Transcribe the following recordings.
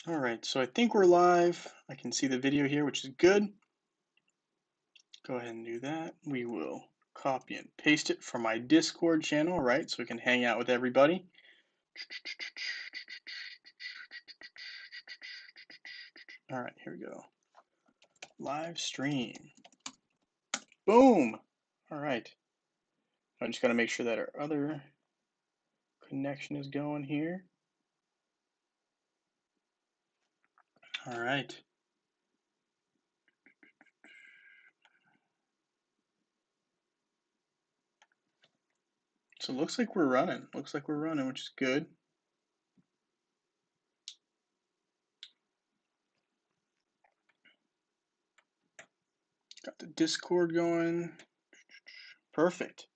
All right, so I think we're live. I can see the video here, which is good. Go ahead and do that. We will copy and paste it from my Discord channel, right? So we can hang out with everybody. All right, here we go. Live stream. Boom. All right. I'm just going to make sure that our other connection is going here. All right. So it looks like we're running. Which is good. Got the Discord going. Perfect.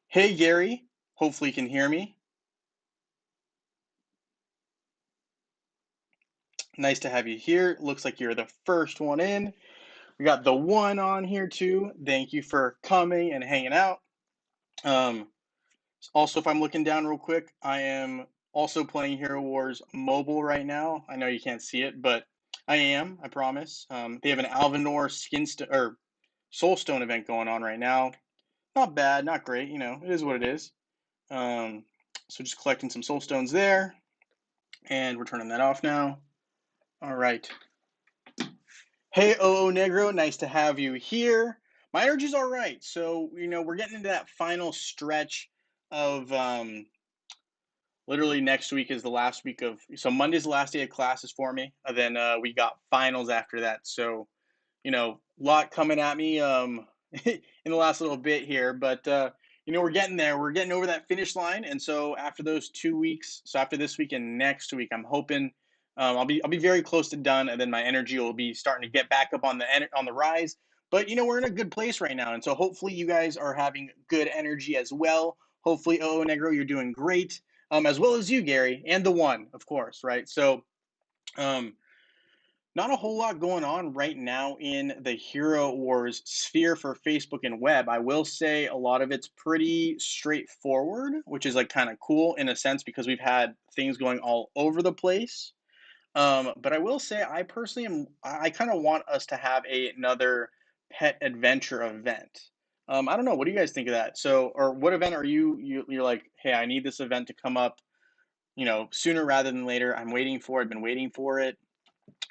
Hey, Gary. Hopefully you can hear me. Nice to have you here. Looks like you're the first one in. We got the one on here too. Thank you for coming and hanging out. Um, Also, if I'm looking down real quick, I am also playing Hero Wars mobile right now. I know you can't see it, but I am. I promise. They have an Alvanor or Soulstone event going on right now. Not bad, not great. You know, it is what it is. So just collecting some Soulstones there, and we're turning that off now. All right. Hey, OO Negro, nice to have you here. My energy's all right. So, we're getting into that final stretch of literally next week is the last week so Monday's the last day of classes for me. And then we got finals after that. So, a lot coming at me in the last little bit here. But, we're getting there. We're getting over that finish line. And so after those 2 weeks, so after this week and next week, I'm hoping I'll be very close to done, and then my energy will be starting to get back up on the rise. But we're in a good place right now, and so hopefully you guys are having good energy as well. Hopefully, OO Negro, you're doing great, as well as you, Gary, and the one, of course, right? So, um, not a whole lot going on right now in the Hero Wars sphere for Facebook and web. I will say a lot of it's pretty straightforward, which is like kind of cool in a sense because we've had things going all over the place. But I will say, I personally am. I kind of want us to have another pet adventure event. I don't know. What do you guys think of that? So, or what event are you're like? Hey, I need this event to come up. Sooner rather than later. I'm waiting for it. I've been waiting for it.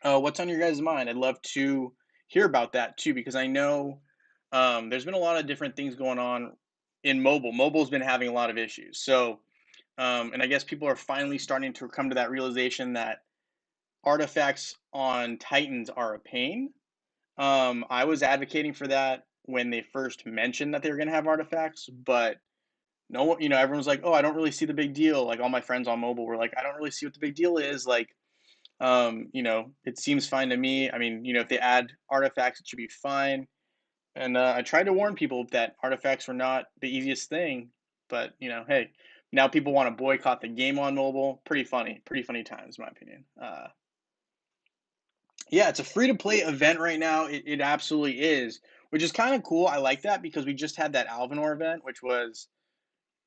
What's on your guys' mind? I'd love to hear about that too, because I know there's been a lot of different things going on in mobile. Mobile's been having a lot of issues. So, and I guess people are finally starting to come to that realization that artifacts on Titans are a pain. I was advocating for that when they first mentioned that they were going to have artifacts, but no one, everyone's like, "Oh, I don't really see the big deal." Like all my friends on mobile were like, "I don't really see what the big deal is." Like, it seems fine to me. I mean, if they add artifacts, it should be fine. And I tried to warn people that artifacts were not the easiest thing, but hey, now people want to boycott the game on mobile. Pretty funny times, in my opinion. Yeah, it's a free to play event right now. It absolutely is, which is kind of cool. I like that because we just had that Alvanor event, which was,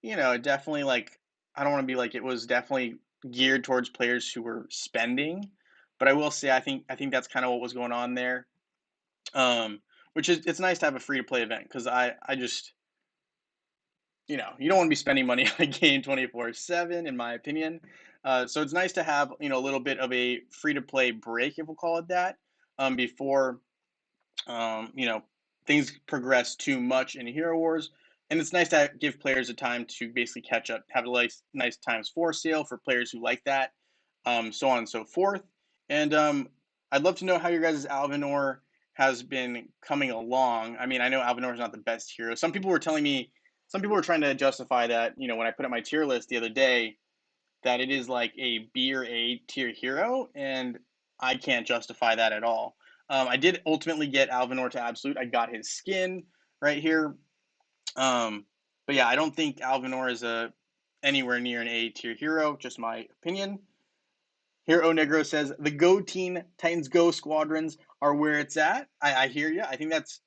definitely like, I don't want to be like, it was definitely geared towards players who were spending. But I will say, I think that's kind of what was going on there. Which is, it's nice to have a free to play event because I just, you don't want to be spending money on a game 24/7, in my opinion. So it's nice to have, a little bit of a free to play break, if we'll call it that, before um, you know, things progress too much in Hero Wars, and it's nice to give players a time to basically catch up, have a nice times four sale for players who like that, so on and so forth. And I'd love to know how your guys' Alvinor has been coming along. I mean, I know Alvinor is not the best hero. Some people were trying to justify that, when I put up my tier list the other day, that it is like a B or A tier hero, and I can't justify that at all. I did ultimately get Alvinor to Absolute. I got his skin right here. Um, but yeah, I don't think Alvinor is anywhere near an A tier hero. Just my opinion. Here, O Negro says the Go Team Titans Go squadrons are where it's at. I hear you. I think that's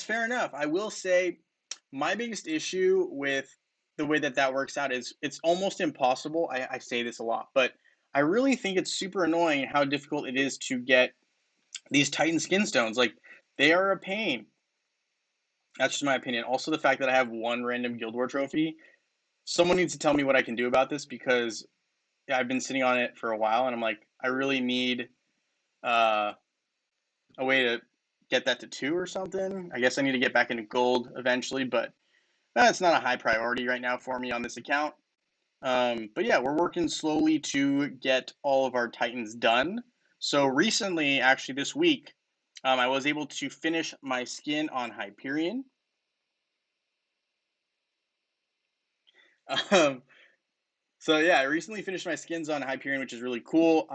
fair enough. I will say my biggest issue with the way that works out is it's almost impossible. I say this a lot, but I really think it's super annoying how difficult it is to get these Titan skin stones. Like, they are a pain. That's just my opinion. Also, the fact that I have one random Guild War trophy. Someone needs to tell me what I can do about this because yeah, I've been sitting on it for a while, and I'm like, I really need uh, a way to get that to 2 or something. I guess I need to get back into gold eventually, but that's not a high priority right now for me on this account. But yeah, we're working slowly to get all of our Titans done. So recently, actually this week, I was able to finish my skin on Hyperion. Um, so yeah, I recently finished my skins on Hyperion, which is really cool.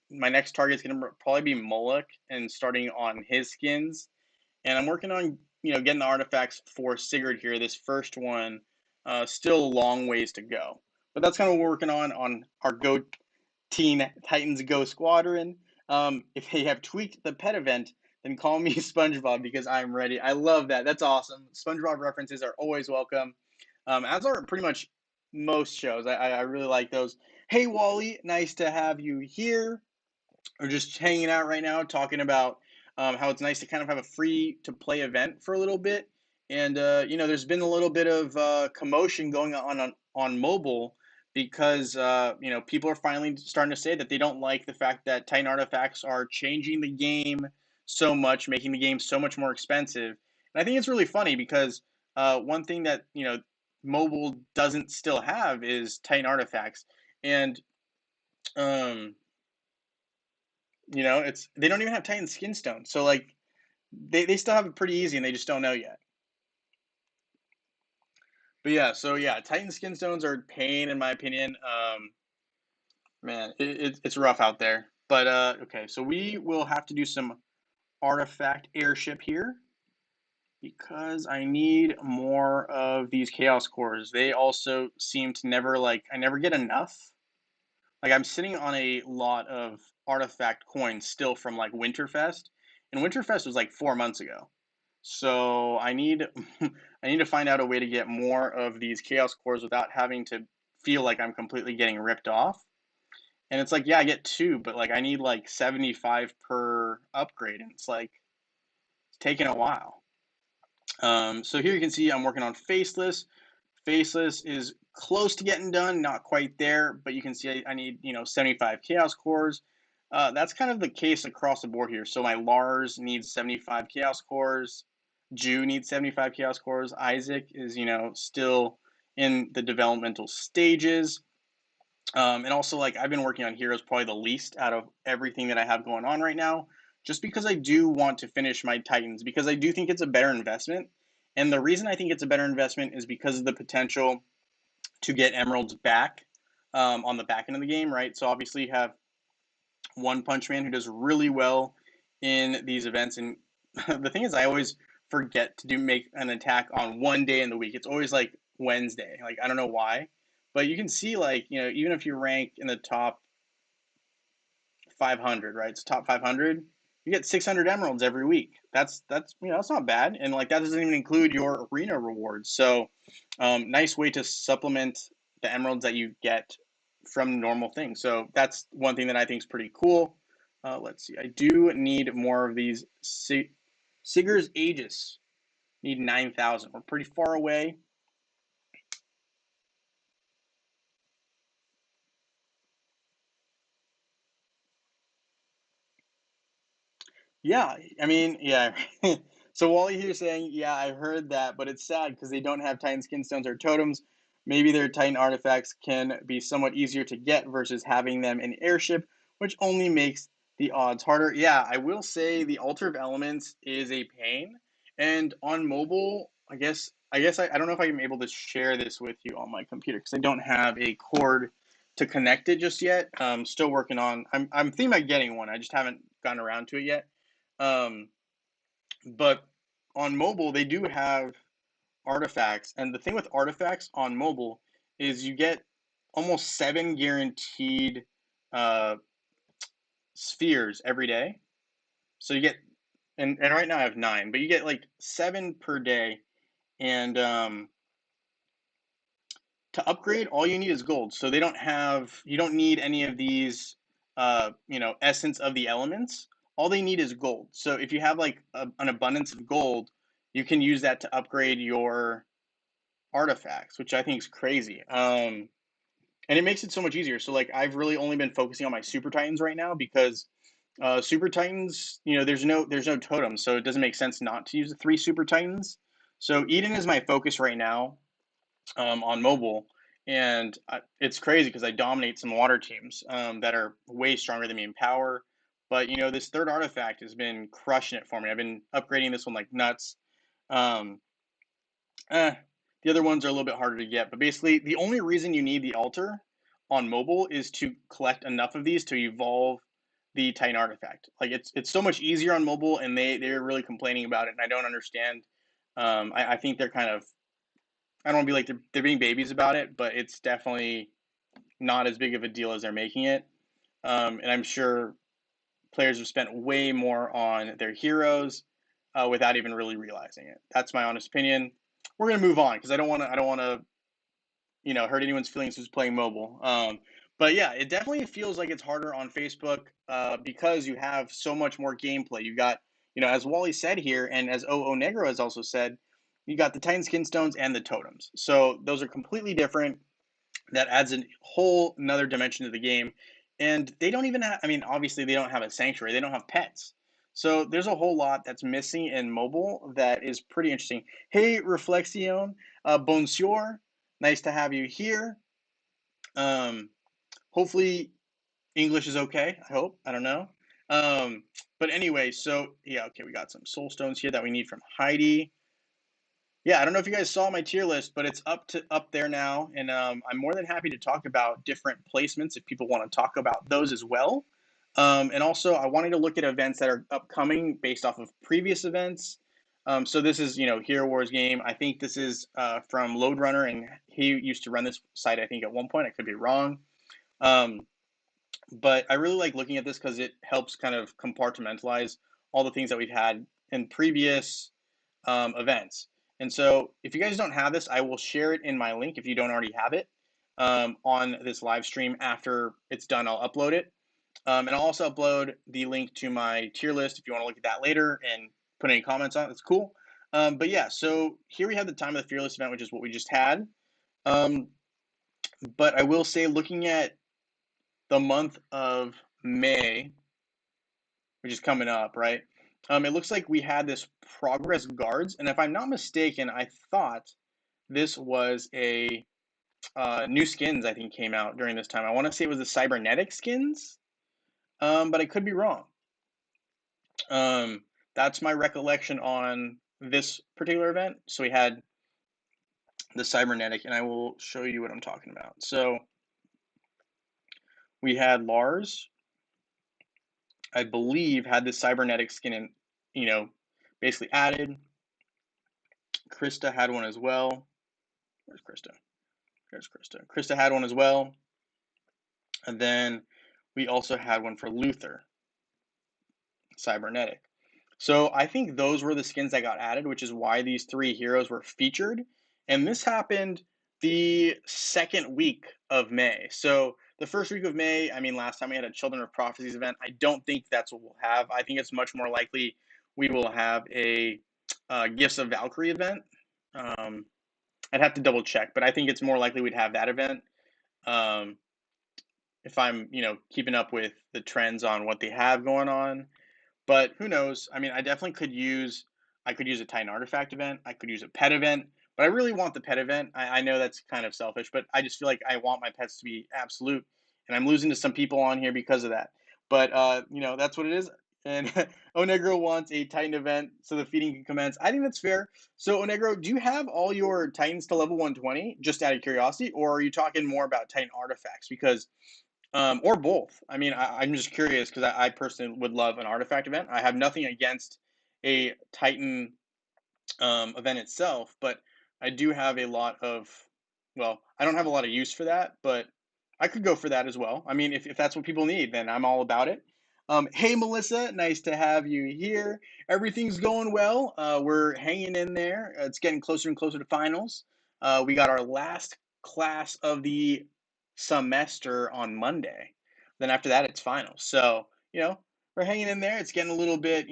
My next target is gonna probably be Moloch and starting on his skins. And I'm working on getting the artifacts for Sigurd here. This first one, still a long ways to go, but that's kind of what we're working on our Go Teen Titans Go Squadron. If they have tweaked the pet event, then call me SpongeBob because I'm ready. I love that. That's awesome. SpongeBob references are always welcome, as are pretty much most shows. I really like those. Hey Wally, nice to have you here. We're just hanging out right now, talking about how it's nice to kind of have a free to play event for a little bit. And there's been a little bit of commotion going on mobile because people are finally starting to say that they don't like the fact that Titan artifacts are changing the game so much, making the game so much more expensive. And I think it's really funny because one thing that mobile doesn't still have is Titan artifacts, and um, it's they don't even have Titan skin stone. So like they still have it pretty easy and they just don't know yet. But yeah, so yeah, Titan skin stones are pain in my opinion. Man, it's rough out there. But okay, so we will have to do some artifact airship here because I need more of these chaos cores. They also seem to never I never get enough. Like I'm sitting on a lot of artifact coins still from like Winterfest, and Winterfest was like 4 months ago. So I need I need to find out a way to get more of these chaos cores without having to feel like I'm completely getting ripped off. And it's like, yeah, I get 2, but like I need like 75 per upgrade, and it's taking a while. So here you can see I'm working on Faceless. Faceless is close to getting done, not quite there, but you can see I need 75 Chaos Cores. That's kind of the case across the board here. So my Lars needs 75 Chaos Cores. Jew needs 75 Chaos Cores. Isaac is still in the developmental stages. And also, like, I've been working on Heroes probably the least out of everything that I have going on right now, just because I do want to finish my Titans, because I do think it's a better investment. And the reason I think it's a better investment is because of the potential to get emeralds back on the back end of the game, right? So obviously you have One Punch Man who does really well in these events, and the thing is, I always forget to make an attack on one day in the week. It's always like Wednesday. Like I don't know why, but you can see like even if you rank in the top 500, right? It's top 500. You get 600 emeralds every week. That's not bad, and like that doesn't even include your arena rewards. So, nice way to supplement the emeralds that you get from normal things. So that's one thing that I think is pretty cool. Let's see. I do need more of these Sigur's Aegis. Need 9,000. We're pretty far away. Yeah, I mean, yeah. So Wally here saying, yeah, I heard that, but it's sad because they don't have Titan skin stones or totems. Maybe their Titan artifacts can be somewhat easier to get versus having them in airship, which only makes the odds harder. Yeah, I will say the Altar of Elements is a pain. And on mobile, I don't know if I'm able to share this with you on my computer because I don't have a cord to connect it just yet. Still working on. I'm thinking about getting one. I just haven't gotten around to it yet. Um, but on mobile, they do have artifacts, and the thing with artifacts on mobile is you get almost 7 guaranteed uh, spheres every day. So you get, and right now I have 9, but you get like 7 per day, and to upgrade, all you need is gold. So they don't have, you don't need any of these, essence of the elements. All they need is gold. So if you have like an abundance of gold, you can use that to upgrade your artifacts, which I think is crazy. And it makes it so much easier. So like I've really only been focusing on my super titans right now because super titans, there's no totem, so it doesn't make sense not to use the three super titans. So Eden is my focus right now on mobile, and it's crazy because I dominate some water teams that are way stronger than me in power. But this third artifact has been crushing it for me. I've been upgrading this one like nuts. Um, Eh, the other ones are a little bit harder to get, but basically the only reason you need the altar on mobile is to collect enough of these to evolve the Titan artifact. Like it's so much easier on mobile, and they're really complaining about it, and I don't understand. I think they're kind of, I don't want to be like they're being babies about it, but it's definitely not as big of a deal as they're making it. And I'm sure players have spent way more on their heroes without even really realizing it. That's my honest opinion. We're gonna move on because I don't want to hurt anyone's feelings who's playing mobile. But yeah, it definitely feels like it's harder on Facebook because you have so much more gameplay. You got, as Wally said here, and as O Negro has also said, you got the Titan skin stones and the totems. So those are completely different. That adds a whole another dimension to the game. And they don't even have, I mean, obviously they don't have a sanctuary, they don't have pets. So there's a whole lot that's missing in mobile that is pretty interesting. Hey, Reflexion, bonjour, nice to have you here. Um, Hopefully English is okay. I hope. I don't know. Um, but anyway, so yeah, okay, we got some soul stones here that we need from Heidi. Yeah, I don't know if you guys saw my tier list, but it's up there now, and I'm more than happy to talk about different placements if people want to talk about those as well. And also, I wanted to look at events that are upcoming based off of previous events. So this is, Hero Wars game. I think this is from Load Runner, and he used to run this site. I think at one point, I could be wrong. Um, but I really like looking at this because it helps kind of compartmentalize all the things that we've had in previous events. And so if you guys don't have this, I will share it in my link if you don't already have it on this live stream. After it's done, I'll upload it. And I'll also upload the link to my tier list if you want to look at that later and put any comments on it. It's cool. But yeah, so here we have the Time of the Fearless event, which is what we just had. Um, but I will say, looking at the month of May, which is coming up, right? It looks like we had this Progress Guards, and if I'm not mistaken, I thought this was a new skins. I think came out during this time. I want to say it was the cybernetic skins, but I could be wrong. That's my recollection on this particular event. So we had the cybernetic, and I will show you what I'm talking about. So we had Lars, I believe, had the cybernetic skin in, basically added. Krista had one as well. Where's Krista? There's Krista. Krista had one as well. And then we also had one for Luther, cybernetic. So I think those were the skins that got added, which is why these three heroes were featured. And this happened the second week of May. So the first week of May, I mean, last time we had a Children of Prophecies event. I don't think that's what we'll have. I think it's much more likely we will have a Gifts of Valkyrie event. I'd have to double check, but I think it's more likely we'd have that event. Um, if I'm, keeping up with the trends on what they have going on. But who knows? I mean, I could use a Titan artifact event. I could use a pet event, but I really want the pet event. I know that's kind of selfish, but I just feel like I want my pets to be absolute, and I'm losing to some people on here because of that. But that's what it is. And Onegro wants a Titan event so the feeding can commence. I think that's fair. So Onegro, do you have all your Titans to level 120? Just out of curiosity, or are you talking more about Titan artifacts? Because or both. I mean, I'm just curious because I personally would love an artifact event. I have nothing against a Titan event itself, but I do have a lot of, well, I don't have a lot of use for that, but I could go for that as well. I mean, if that's what people need, then I'm all about it. Hey, Melissa, nice to have you here. Everything's going well. We're hanging in there. It's getting closer and closer to finals. We got our last class of the semester on Monday. Then after that, it's finals. So, we're hanging in there. It's getting a little bit,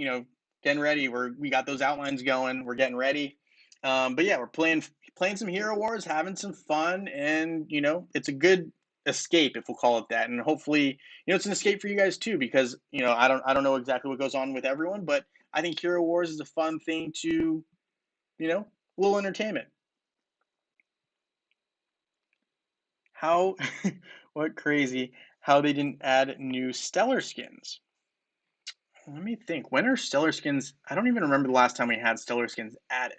getting ready. We got those outlines going. We're getting ready. But yeah, we're playing some Hero Wars, having some fun, and it's a good escape, if we'll call it that. And hopefully, it's an escape for you guys too, because I don't know exactly what goes on with everyone, but I think Hero Wars is a fun thing to, a little entertainment. How what crazy how they didn't add new stellar skins. Let me think. When are stellar skins? I don't even remember the last time we had stellar skins added.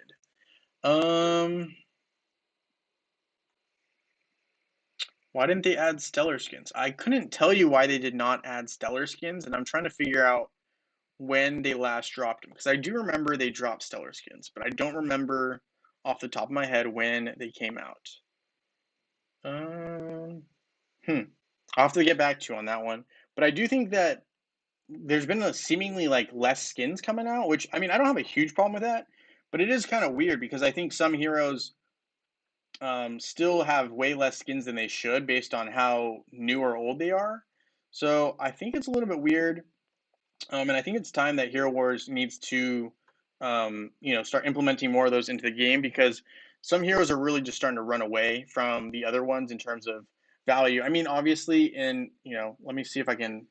Um, why didn't they add stellar skins? I couldn't tell you why they did not add stellar skins, and I'm trying to figure out when they last dropped them, because I do remember they dropped stellar skins, but I don't remember off the top of my head when they came out. Um, hmm. I'll have to get back to you on that one. But I do think that there's been a seemingly like less skins coming out, which I mean I don't have a huge problem with that, but it is kind of weird because I think some heroes still have way less skins than they should based on how new or old they are. So I think it's a little bit weird, and I think it's time that Hero Wars needs to, start implementing more of those into the game because some heroes are really just starting to run away from the other ones in terms of value. I mean, obviously, let me see if I can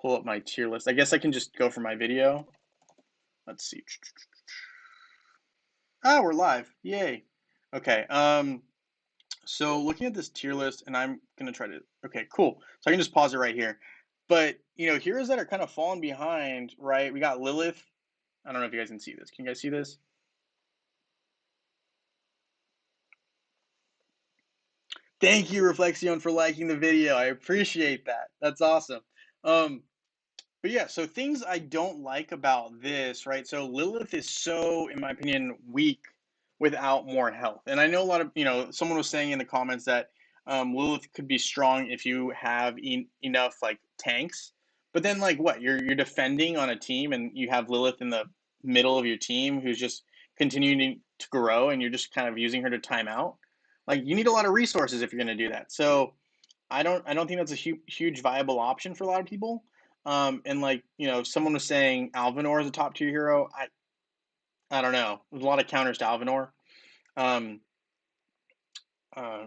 pull up my tier list. I guess I can just go for my video. Let's see. Ah, we're live. Yay. Okay. So looking at this tier list, and I'm gonna try to. Okay, cool. So I can just pause it right here. But heroes that are kind of falling behind, right? We got Lilith. I don't know if you guys can see this. Can you guys see this? Thank you, Reflexion, for liking the video. I appreciate that. That's awesome. Um, But yeah, so things I don't like about this, right? So Lilith is so, in my opinion, weak without more health. And I know a lot of, someone was saying in the comments that Lilith could be strong if you have enough like tanks. But then, like, what? You're defending on a team, and you have Lilith in the middle of your team who's just continuing to grow, and you're just kind of using her to time out. Like, you need a lot of resources if you're going to do that. So I don't think that's a huge viable option for a lot of people. And like if someone was saying Alvinor is a top tier hero, I don't know. There's a lot of counters to Alvinor. Um, uh,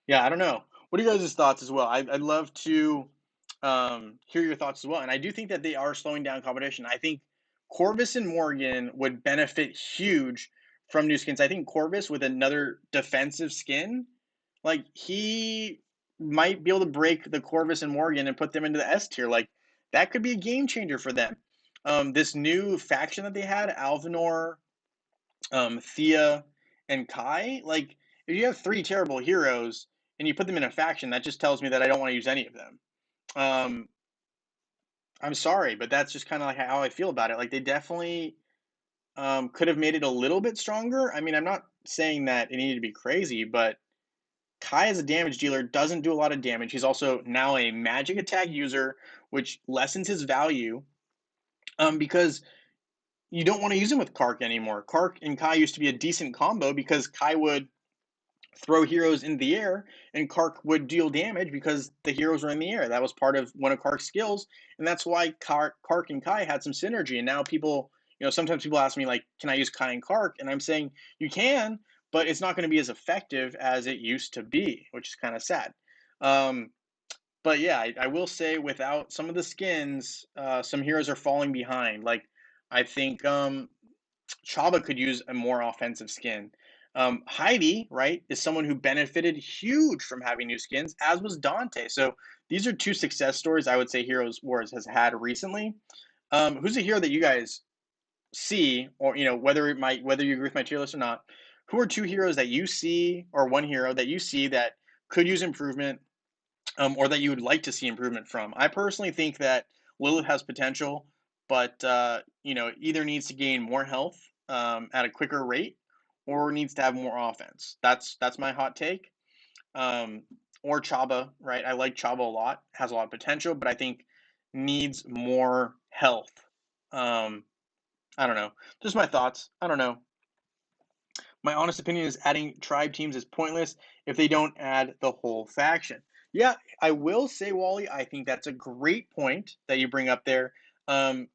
yeah, I don't know. What are your guys' thoughts as well? I'd love to hear your thoughts as well. And I do think that they are slowing down competition. I think Corvus and Morgan would benefit huge from new skins. I think Corvus with another defensive skin, like he might be able to break the Corvus and Morgan and put them into the S tier. Like that could be a game changer for them. This new faction that they had, Alvinor, Thea, and Kai. Like if you have three terrible heroes and you put them in a faction, that just tells me that I don't want to use any of them. Um, I'm sorry, but that's just kind of like how I feel about it. Like they definitely could have made it a little bit stronger. I mean, I'm not saying that it needed to be crazy, but Kai as a damage dealer doesn't do a lot of damage. He's also now a magic attack user, which lessens his value because you don't want to use him with Kark anymore. Kark and Kai used to be a decent combo because Kai would throw heroes in the air and Kark would deal damage because the heroes were in the air. That was part of one of Kark's skills, and that's why Kark and Kai had some synergy. And now people, sometimes people ask me like, "Can I use Kai and Kark?" And I'm saying you can, but it's not going to be as effective as it used to be, which is kind of sad. Um, but yeah, I will say without some of the skins, some heroes are falling behind. Like I think Chaba could use a more offensive skin. Heidi, right, is someone who benefited huge from having new skins, as was Dante. So these are two success stories I would say Heroes Wars has had recently. Who's a hero that you guys see, or whether you agree with my tier list or not? Who are two heroes that you see, or one hero that you see that could use improvement, or that you would like to see improvement from? I personally think that Lilith has potential, but either needs to gain more health at a quicker rate, or needs to have more offense. That's my hot take. Um, or Chaba, right? I like Chaba a lot. Has a lot of potential, but I think needs more health. I don't know. Just my thoughts. I don't know. My honest opinion is adding tribe teams is pointless if they don't add the whole faction. Yeah, I will say, Wally, I think that's a great point that you bring up there. Um,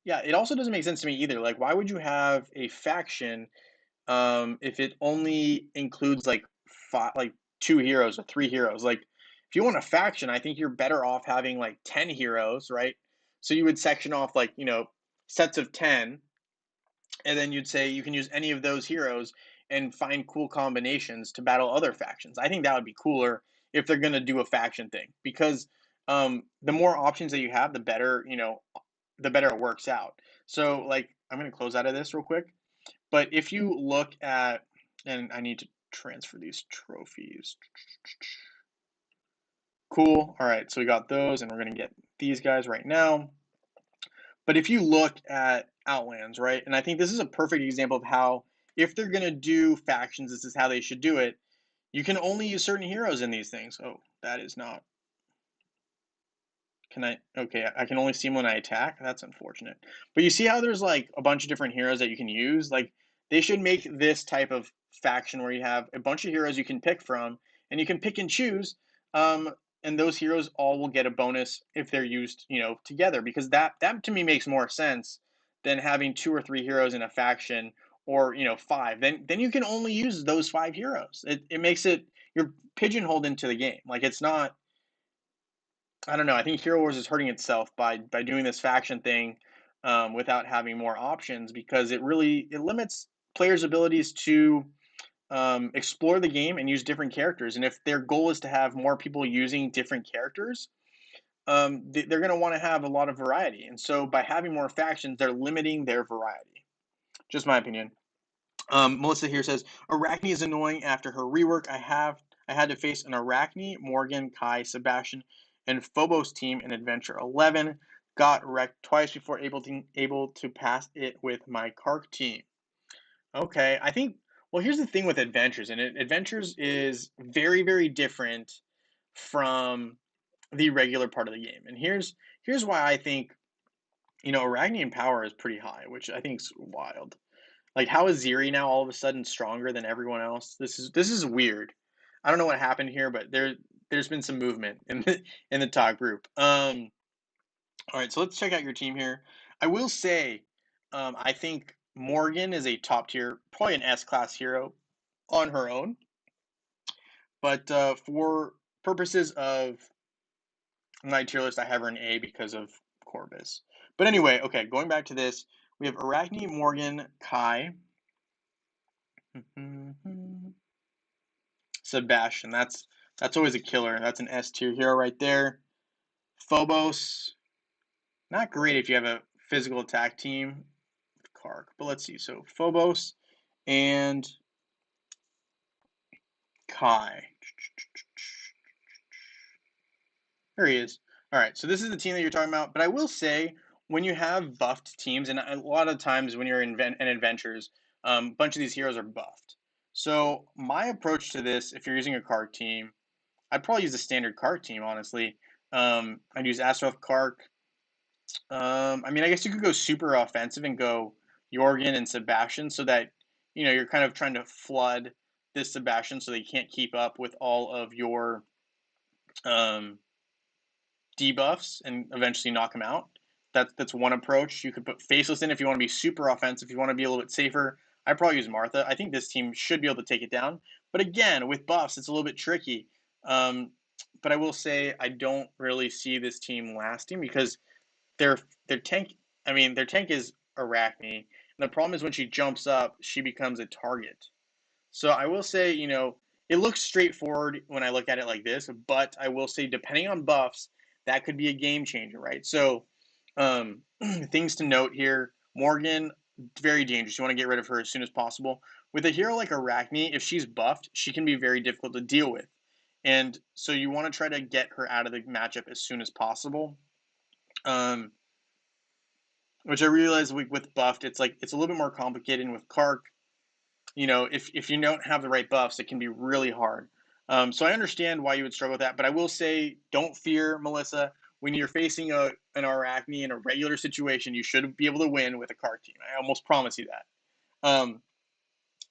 yeah, it also doesn't make sense to me either. Like, why would you have a faction if it only includes like five, like two heroes or three heroes? Like, if you want a faction, I think you're better off having like 10 heroes, right? So you would section off like, sets of 10, and then you'd say you can use any of those heroes and find cool combinations to battle other factions. I think that would be cooler if they're going to do a faction thing, because the more options that you have, the better, the better it works out. So, like, I'm going to close out of this real quick. But if you look at, and I need to transfer these trophies. Cool. All right. So we got those, and we're going to get these guys right now. But if you look at Outlands, right, and I think this is a perfect example of how, if they're going to do factions, this is how they should do it. You can only use certain heroes in these things. Oh, that is not. Can I? Okay, I can only see them when I attack. That's unfortunate. But you see how there's like a bunch of different heroes that you can use? Like, they should make this type of faction where you have a bunch of heroes you can pick from, and you can pick and choose. Um, and those heroes all will get a bonus if they're used, together, because that to me makes more sense than having two or three heroes in a faction, or five. Then you can only use those five heroes. It makes it, you're pigeonholed into the game. Like, it's not, I don't know. I think Hero Wars is hurting itself by doing this faction thing, without having more options, because it limits players' abilities to explore the game and use different characters. And if their goal is to have more people using different characters, they're going to want to have a lot of variety. And so by having more factions, they're limiting their variety. Just my opinion. Melissa here says Arachne is annoying. After her rework, I had to face an Arachne, Morgan, Kai, Sebastian, and Phobos team in Adventure 11. Got wrecked twice before able to pass it with my Kark team. Okay, I think. Well, here's the thing with Adventures, and Adventures is very, very different from the regular part of the game. And here's why I think, Arachne power is pretty high, which I think is wild. Like, how is Ziri now all of a sudden stronger than everyone else? This is weird. I don't know what happened here, but there's been some movement in the talk group. All right, so let's check out your team here. I will say, I think Morgan is a top tier, probably an S class hero on her own, but for purposes of my tier list, I have her in A because of Corvus. But anyway, okay, going back to this, we have Arachne, Morgan, Kai. Sebastian, that's always a killer. That's an S tier hero right there. Phobos, not great if you have a physical attack team with Kark, but let's see. So Phobos and Kai. There he is. All right, so this is the team that you're talking about. But I will say, when you have buffed teams, and a lot of times when you're in adventures, a bunch of these heroes are buffed. So my approach to this, if you're using a Kark team, I'd probably use a standard Kark team, honestly. I'd use Astaroth Kark. I mean, I guess you could go super offensive and go Jorgen and Sebastian, so that you're kind of trying to flood this Sebastian so they can't keep up with all of your um, debuffs and eventually knock him out. That's one approach. You could put Faceless in if you want to be super offensive. If you want to be a little bit safer, I'd probably use Martha. I think this team should be able to take it down. But again, with buffs, it's a little bit tricky. Um, but I will say I don't really see this team lasting, because their their tank. I mean, their tank is Arachne. And the problem is when she jumps up, she becomes a target. So I will say, it looks straightforward when I look at it like this, but I will say, depending on buffs, that could be a game changer, right? So, things to note here: Morgan, very dangerous. You want to get rid of her as soon as possible. With a hero like Arachne, if she's buffed, she can be very difficult to deal with, and so you want to try to get her out of the matchup as soon as possible. Um, which I realize with buffed, it's a little bit more complicated. And with Kark, if you don't have the right buffs, it can be really hard. So I understand why you would struggle with that, but I will say, don't fear, Melissa. When you're facing an Arachne in a regular situation, you should be able to win with a Kark team. I almost promise you that.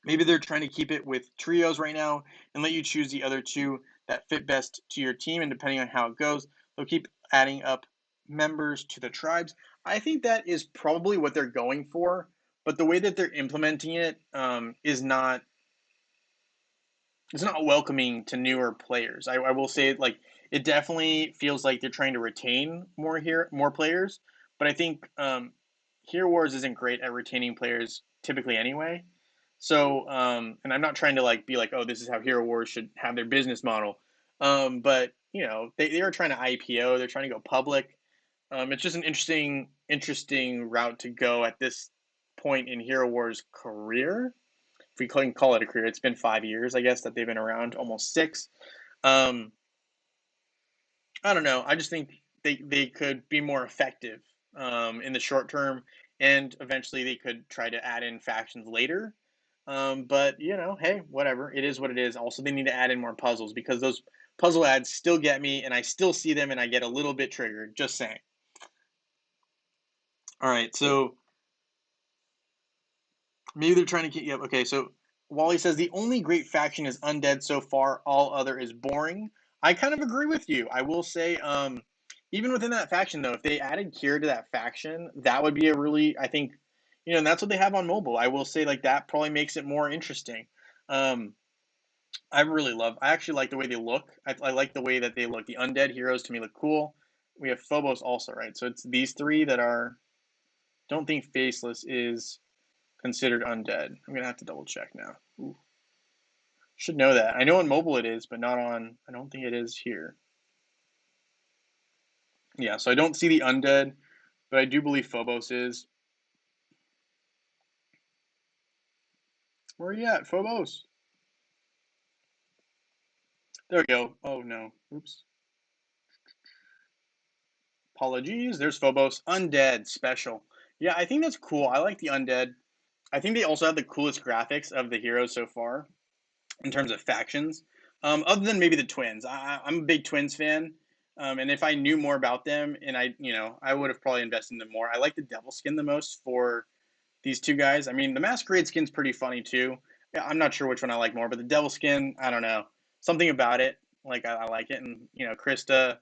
Maybe they're trying to keep it with trios right now and let you choose the other two that fit best to your team. And depending on how it goes, they'll keep adding up members to the tribes. I think that is probably what they're going for, but the way that they're implementing it is not, it's not welcoming to newer players. I will say like it definitely feels like they're trying to retain more players, but I think Hero Wars isn't great at retaining players typically anyway. So and I'm not trying to like be like, oh, this is how Hero Wars should have their business model. But you know, they are trying to IPO, they're trying to go public. It's just an interesting route to go at this point in Hero Wars career, if we can call it a career. It's been 5 years, I guess, that they've been around, almost six. Um, I don't know. I just think they could be more effective in the short term, and eventually they could try to add in factions later. But you know, hey, whatever. It is what it is. Also, they need to add in more puzzles because those puzzle ads still get me, and I still see them, and I get a little bit triggered. Just saying. All right, so maybe they're trying to get you up. Okay, so Wally says the only great faction is Undead so far. All other is boring. I kind of agree with you. I will say, even within that faction though, if they added Kira to that faction, that would be a really, I think, you know, and that's what they have on mobile. I will say like that probably makes it more interesting. Um, I actually like the way they look. I like the way that they look. The Undead heroes to me look cool. We have Phobos also, right? So it's these three that are. Don't think Faceless is considered undead. I'm gonna have to double check now. Ooh, should know that. I know on mobile it is, but not on. I don't think it is here. Yeah, so I don't see the undead, but I do believe Phobos is. Where are you at, Phobos? There we go. Oh no. Oops. Apologies. There's Phobos. Undead special. Yeah, I think that's cool. I like the undead. I think they also have the coolest graphics of the heroes so far in terms of factions. Other than maybe the twins. I'm a big twins fan. And if I knew more about them, and I would have probably invested in them more. I like the devil skin the most for these two guys. I mean, the masquerade skin's pretty funny too. Yeah, I'm not sure which one I like more, but the devil skin, I don't know, something about it. Like I like it, and you know, Krista,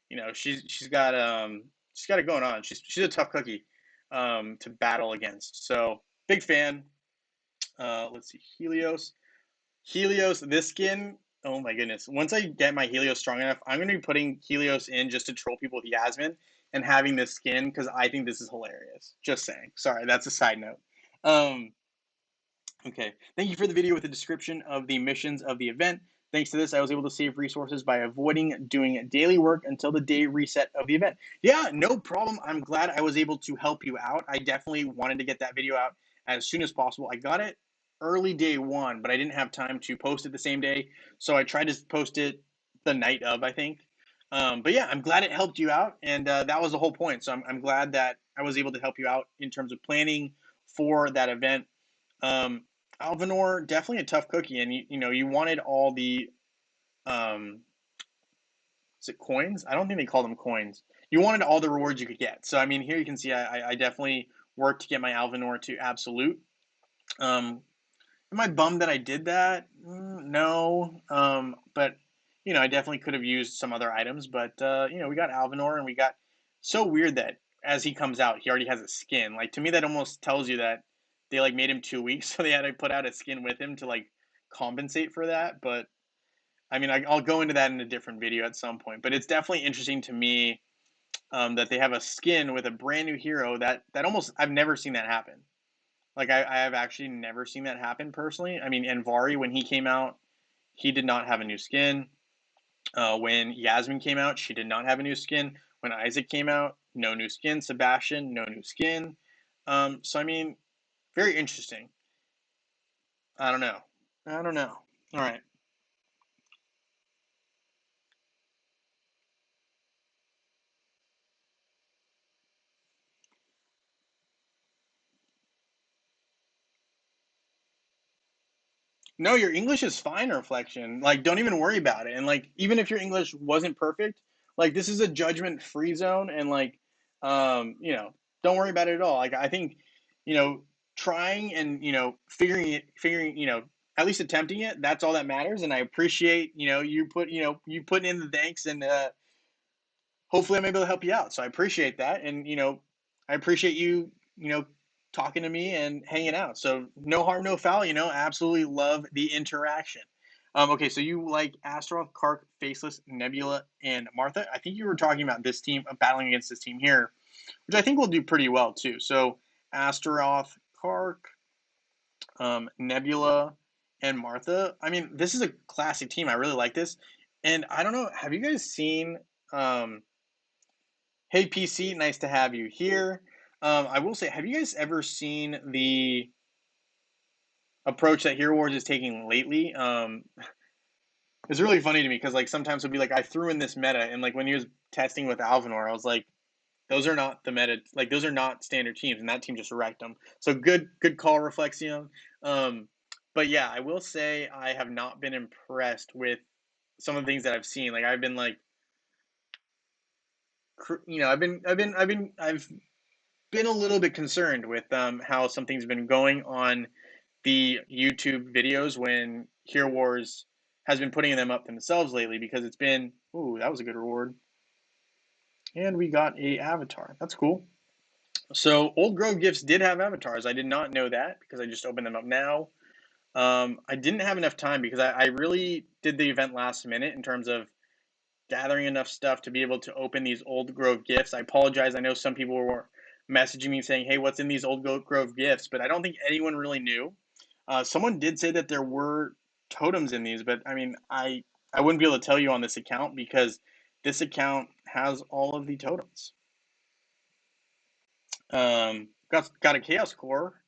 you know, she's got it going on. She's a tough cookie to battle against. So big fan. Let's see, Helios, this skin, oh my goodness. Once I get my Helios strong enough, I'm going to be putting Helios in just to troll people with Yasmin and having this skin because I think this is hilarious. Just saying. Sorry, that's a side note. Um, Okay, thank you for the video with the description of the missions of the event. Thanks to this, I was able to save resources by avoiding doing daily work until the day reset of the event. Yeah, no problem. I'm glad I was able to help you out. I definitely wanted to get that video out as soon as possible. I got it early day one, but I didn't have time to post it the same day. So I tried to post it the night of, I think. But yeah, I'm glad it helped you out. And that was the whole point. So I'm glad that I was able to help you out in terms of planning for that event. Um, Alvanor, definitely a tough cookie, and you wanted all the um, is it coins? I don't think they call them coins. You wanted all the rewards you could get. So I mean, here you can see I definitely worked to get my Alvanor to absolute. Am I bummed that I did that? No, but I definitely could have used some other items. But we got Alvanor, and we got so weird that as he comes out, he already has a skin. Like to me, that almost tells you that they like made him 2 weeks, so they had to put out a skin with him to like compensate for that. But I mean, I'll go into that in a different video at some point. But it's definitely interesting to me that they have a skin with a brand new hero that almost I've never seen that happen. Like I have actually never seen that happen personally. I mean, Envari when he came out, he did not have a new skin. When Yasmin came out, she did not have a new skin. When Isaac came out, no new skin. Sebastian, no new skin. So I mean, very interesting. I don't know. I don't know. All right. No, your English is fine, Reflection. Like, don't even worry about it. And like, even if your English wasn't perfect, like this is a judgment-free zone, and like, don't worry about it at all. Like, I think, you know, trying and figuring at least attempting it. That's all that matters, and I appreciate you putting in the thanks, and hopefully I'm able to help you out. So I appreciate that, and I appreciate you talking to me and hanging out. So no harm, no foul. Absolutely love the interaction. Okay, so you like Astaroth, Kark, Faceless, Nebula, and Martha. I think you were talking about this team, battling against this team here, which I think will do pretty well too. So Astaroth, Kark, Nebula, and Martha. I mean, this is a classic team. I really like this. And I don't know, have you guys seen Hey PC, nice to have you here. I will say, have you guys ever seen the approach that Hero Wars is taking lately? It's really funny to me because like sometimes it'll be like I threw in this meta, and like when he was testing with Alvinor, I was like, those are not the meta, like those are not standard teams, and that team just wrecked them. So good call, Reflexion. Um, but yeah, I will say I have not been impressed with some of the things that I've seen. Like I've been like, I've been a little bit concerned with how something's been going on the YouTube videos when Hero Wars has been putting them up themselves lately because it's been, ooh, that was a good reward. And we got a avatar. That's cool. So Old Grove Gifts did have avatars. I did not know that because I just opened them up now. I didn't have enough time because I really did the event last minute in terms of gathering enough stuff to be able to open these Old Grove Gifts. I apologize. I know some people were messaging me saying, hey, what's in these Old Grove Gifts? But I don't think anyone really knew. Someone did say that there were totems in these, but I mean, I wouldn't be able to tell you on this account because this account has all of the totems. Got a chaos core,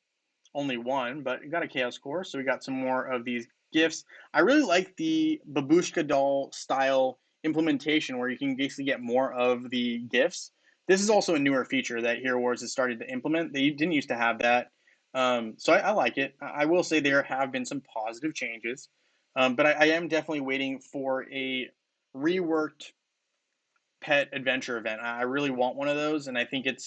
only one, but got a chaos core, so we got some more of these gifts. I really like the babushka doll style implementation where you can basically get more of the gifts. This is also a newer feature that Hero Wars has started to implement. They didn't used to have that, so I like it. I will say there have been some positive changes, but I am definitely waiting for a reworked pet adventure event. I really want one of those, and I think it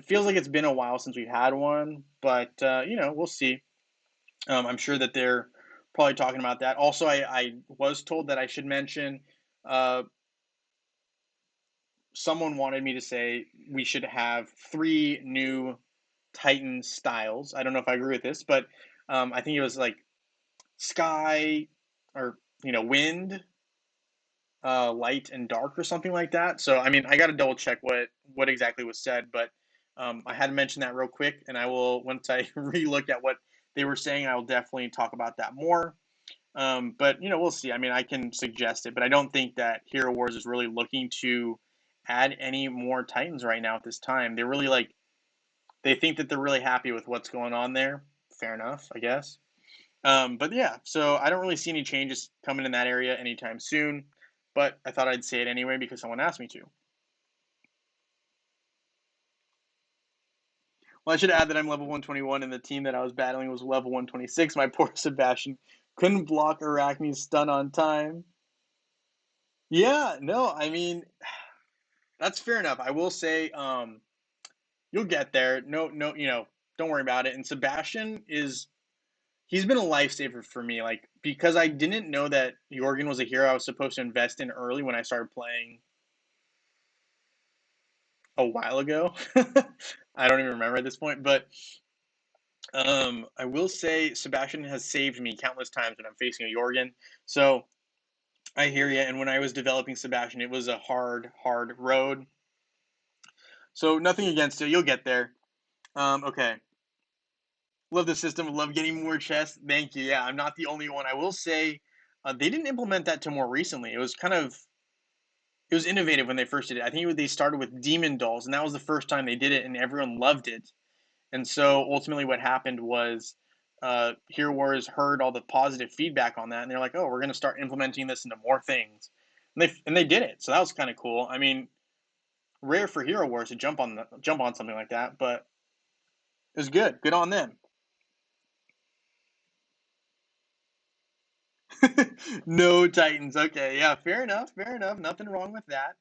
feels like it's been a while since we've had one, but we'll see. I'm sure that they're probably talking about that. Also, I was told that I should mention. Uh, Someone wanted me to say we should have 3 new Titan styles. I don't know if I agree with this, but I think it was like sky or wind, light and dark or something like that. So I mean, I got to double check what exactly was said, but I had to mention that real quick, and I will once I relook at what they were saying, I will definitely talk about that more. But we'll see. I mean, I can suggest it, but I don't think that Hero Wars is really looking to add any more Titans right now at this time. They're really they think that they're really happy with what's going on there. Fair enough, I guess. But yeah, so I don't really see any changes coming in that area anytime soon. But I thought I'd say it anyway because someone asked me to. Well, I should add that I'm level 121 and the team that I was battling was level 126. My poor Sebastian couldn't block Arachne's stun on time. Yeah, no, I mean, that's fair enough. I will say, you'll get there. No, no, don't worry about it. And Sebastian he's been a lifesaver for me, like because I didn't know that Jorgen was a hero I was supposed to invest in early when I started playing a while ago. I don't even remember at this point, but I will say Sebastian has saved me countless times when I'm facing a Jorgen. So I hear you. And when I was developing Sebastian, it was a hard road. So nothing against it. You'll get there. Okay. Love the system. Love getting more chests. Thank you. Yeah, I'm not the only one. I will say they didn't implement that till more recently. It was innovative when they first did it. I think they started with demon dolls, and that was the first time they did it, and everyone loved it. And so ultimately, what happened was Hero Wars heard all the positive feedback on that, and they're like, "Oh, we're going to start implementing this into more things," and they did it. So that was kind of cool. I mean, rare for Hero Wars to jump on something like that, but it was good. Good on them. No Titans. Okay, yeah, fair enough. Fair enough. Nothing wrong with that.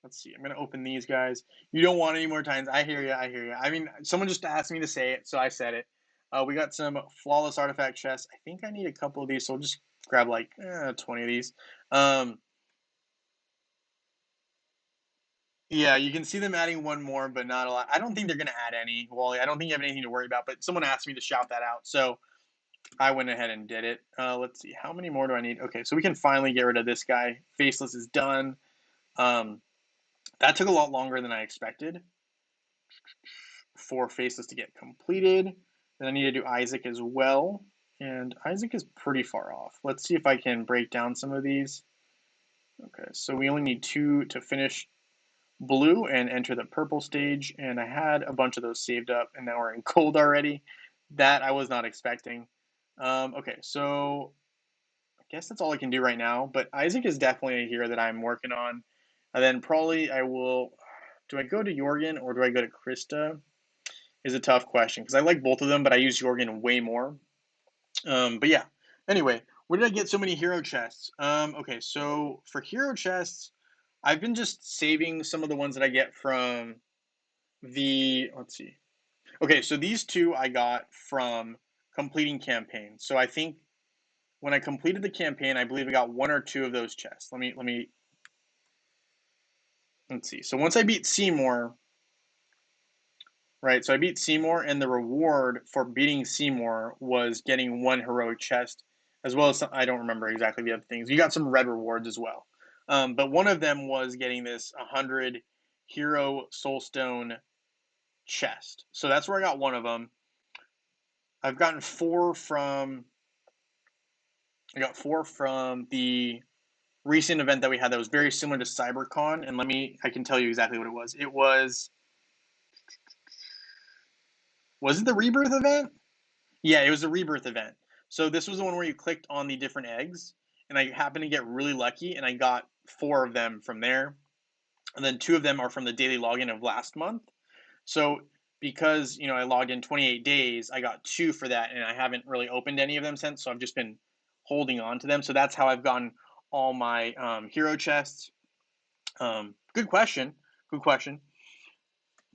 let's see. I'm gonna open these guys. You don't want any more times. I hear you. I hear you. I mean, someone just asked me to say it, so I said it. We got some flawless artifact chests. I think I need a couple of these, so we'll just grab like 20 of these. Um, yeah, you can see them adding one more, but not a lot. I don't think they're gonna add any, Wally. I don't think you have anything to worry about. But someone asked me to shout that out, so I went ahead and did it. Let's see. How many more do I need? Okay, so we can finally get rid of this guy. Faceless is done. Um, that took a lot longer than I expected for Faceless to get completed. Then I need to do Isaac as well. And Isaac is pretty far off. Let's see if I can break down some of these. Okay, so we only need 2 to finish blue and enter the purple stage. And I had a bunch of those saved up, and now we're in gold already. That I was not expecting. Okay, so I guess that's all I can do right now. But Isaac is definitely a hero that I'm working on. And then probably I will. Do I go to Jorgen or do I go to Krista? Is a tough question because I like both of them, but I use Jorgen way more. But yeah. Anyway, where did I get so many hero chests? Okay, so for hero chests, I've been just saving some of the ones that I get from the. Let's see. Okay, so these two I got from completing campaigns. So I think when I completed the campaign, I believe I got 1 or 2 of those chests. Let's see. So once I beat Seymour, right? So I beat Seymour, and the reward for beating Seymour was getting 1 heroic chest, as well as some, I don't remember exactly the other things. You got some red rewards as well, but one of them was getting this 100 hero soulstone chest. So that's where I got one of them. I've gotten 4 from. I got 4 from the recent event that we had that was very similar to CyberCon, and I can tell you exactly what it was. Was it the Rebirth event? Yeah, it was a Rebirth event. So this was the one where you clicked on the different eggs, and I happened to get really lucky, and I got 4 of them from there, and then 2 of them are from the daily login of last month. So because I logged in 28 days, I got 2 for that, and I haven't really opened any of them since. So I've just been holding on to them. So that's how I've gotten all my hero chests. Good question. Good question.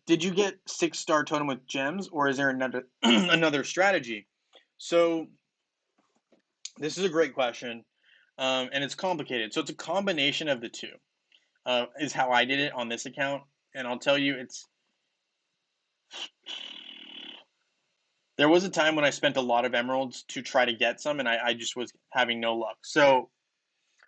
Did you get 6-star totem with gems, or is there another another strategy? So this is a great question, and it's complicated. So it's a combination of the two. Is how I did it on this account, and I'll tell you, there was a time when I spent a lot of emeralds to try to get some, and I just was having no luck. So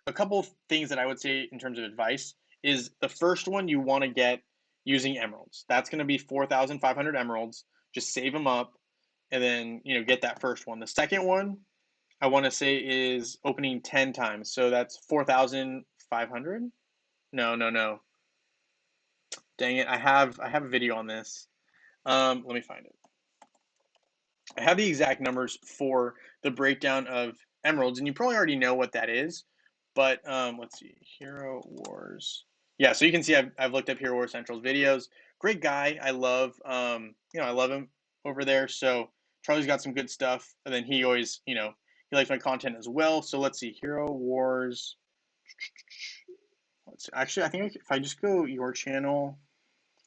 a couple of things that I would say in terms of advice is the first one you want to get using emeralds. That's going to be 4,500 emeralds. Just save them up, and then get that first one. The second one I want to say is opening 10 times. So that's 4,500. No, no, no. Dang it! I have a video on this. Let me find it. I have the exact numbers for the breakdown of emeralds, and you probably already know what that is. But let's see, Hero Wars. Yeah, so you can see I've looked up Hero Wars Central's videos. Great guy. I love I love him over there. So Charlie's got some good stuff, and then he always he likes my content as well. So let's see, Hero Wars. Let's see. Actually, I think if I just go your channel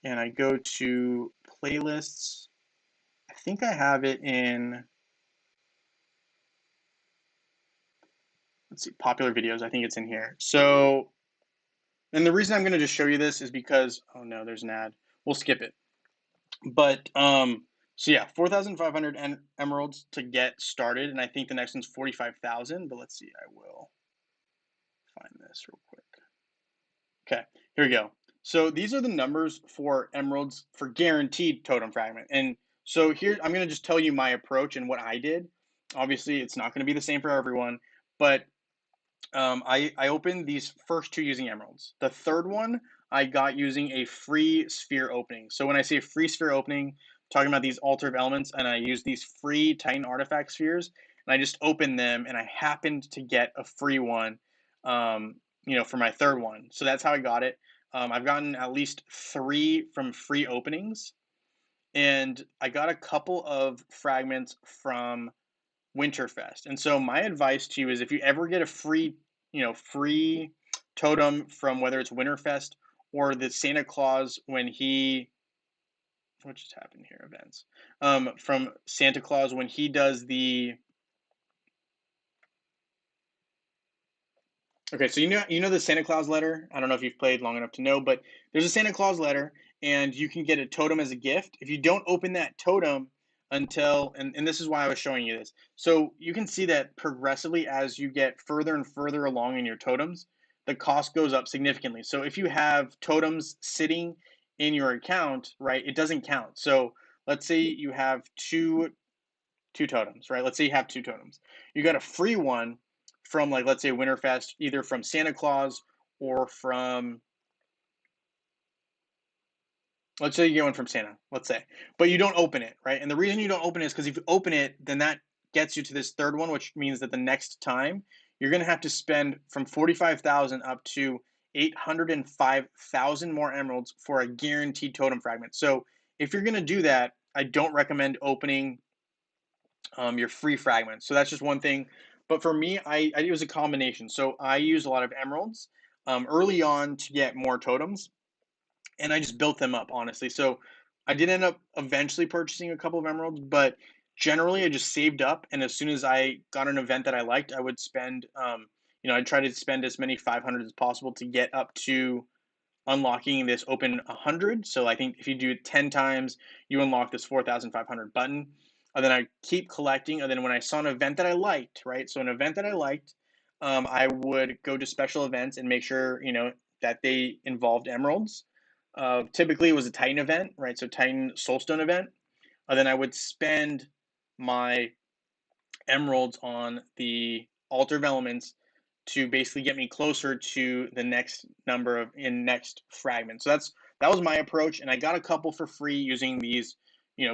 and I go to playlists, I think I have it in. Let's see, popular videos. I think it's in here. So, and the reason I'm going to just show you this is because, oh no, there's an ad. We'll skip it. But, so yeah, 4,500 emeralds to get started. And I think the next one's 45,000, but let's see, I will find this real quick. Okay, here we go. So these are the numbers for emeralds for guaranteed totem fragment. And so here, I'm going to just tell you my approach and what I did. Obviously, it's not going to be the same for everyone, but I opened these first 2 using emeralds. The third one I got using a free sphere opening. So when I say free sphere opening, I'm talking about these altar of elements, and I use these free Titan artifact spheres, and I just opened them, and I happened to get a free one, for my third one. So that's how I got it. I've gotten at least 3 from free openings, and I got a couple of fragments from Winterfest. And so my advice to you is if you ever get a free totem from whether it's Winterfest or the Santa Claus when he what just happened here? Events from Santa Claus when he does the Okay, so you know the Santa Claus letter. I don't know if you've played long enough to know, but there's a Santa Claus letter, and you can get a totem as a gift. If you don't open that totem until, and this is why I was showing you this. So you can see that progressively as you get further and further along in your totems, the cost goes up significantly. So if you have totems sitting in your account, right, it doesn't count. So let's say you have two totems, right? Let's say you have two totems. You got a free one from, like, let's say Winterfest, either from Santa Claus or from, let's say you get one from Santa, let's say, but you don't open it, right? And the reason you don't open it is because if you open it, then that gets you to this third one, which means that the next time you're going to have to spend from 45,000 up to 805,000 more emeralds for a guaranteed totem fragment. So if you're going to do that, I don't recommend opening your free fragments. So that's just one thing. But for me, I use a combination. So I use a lot of emeralds early on to get more totems, and I just built them up, honestly. So I did end up eventually purchasing a couple of emeralds, but generally I just saved up. And as soon as I got an event that I liked, I would spend, I'd try to spend as many 500 as possible to get up to unlocking this open 100. So I think if you do it 10 times, you unlock this 4,500 button. And then I keep collecting. And then when I saw an event that I liked, right? So an event that I liked, I would go to special events and make sure, that they involved emeralds. Typically, it was a Titan event, right? So Titan Soulstone event. And then I would spend my emeralds on the altar of elements to basically get me closer to the next number of in next fragment. So that was my approach, and I got a couple for free using these,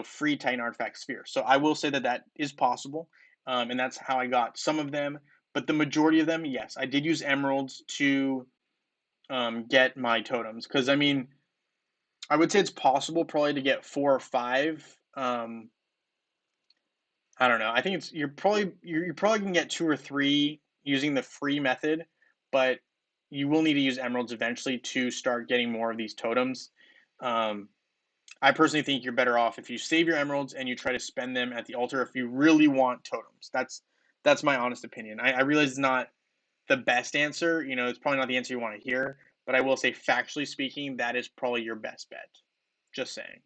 free Titan artifact spheres. So I will say that that is possible, and that's how I got some of them. But the majority of them, yes, I did use emeralds to get my totems. Because I mean, I would say it's possible probably to get 4 or 5. I don't know. I think it's you're probably gonna get 2 or 3 using the free method, but you will need to use emeralds eventually to start getting more of these totems. Um, I personally think you're better off if you save your emeralds and you try to spend them at the altar if you really want totems. That's my honest opinion. I realize it's not the best answer. It's probably not the answer you want to hear, but I will say, factually speaking, that is probably your best bet. Just saying.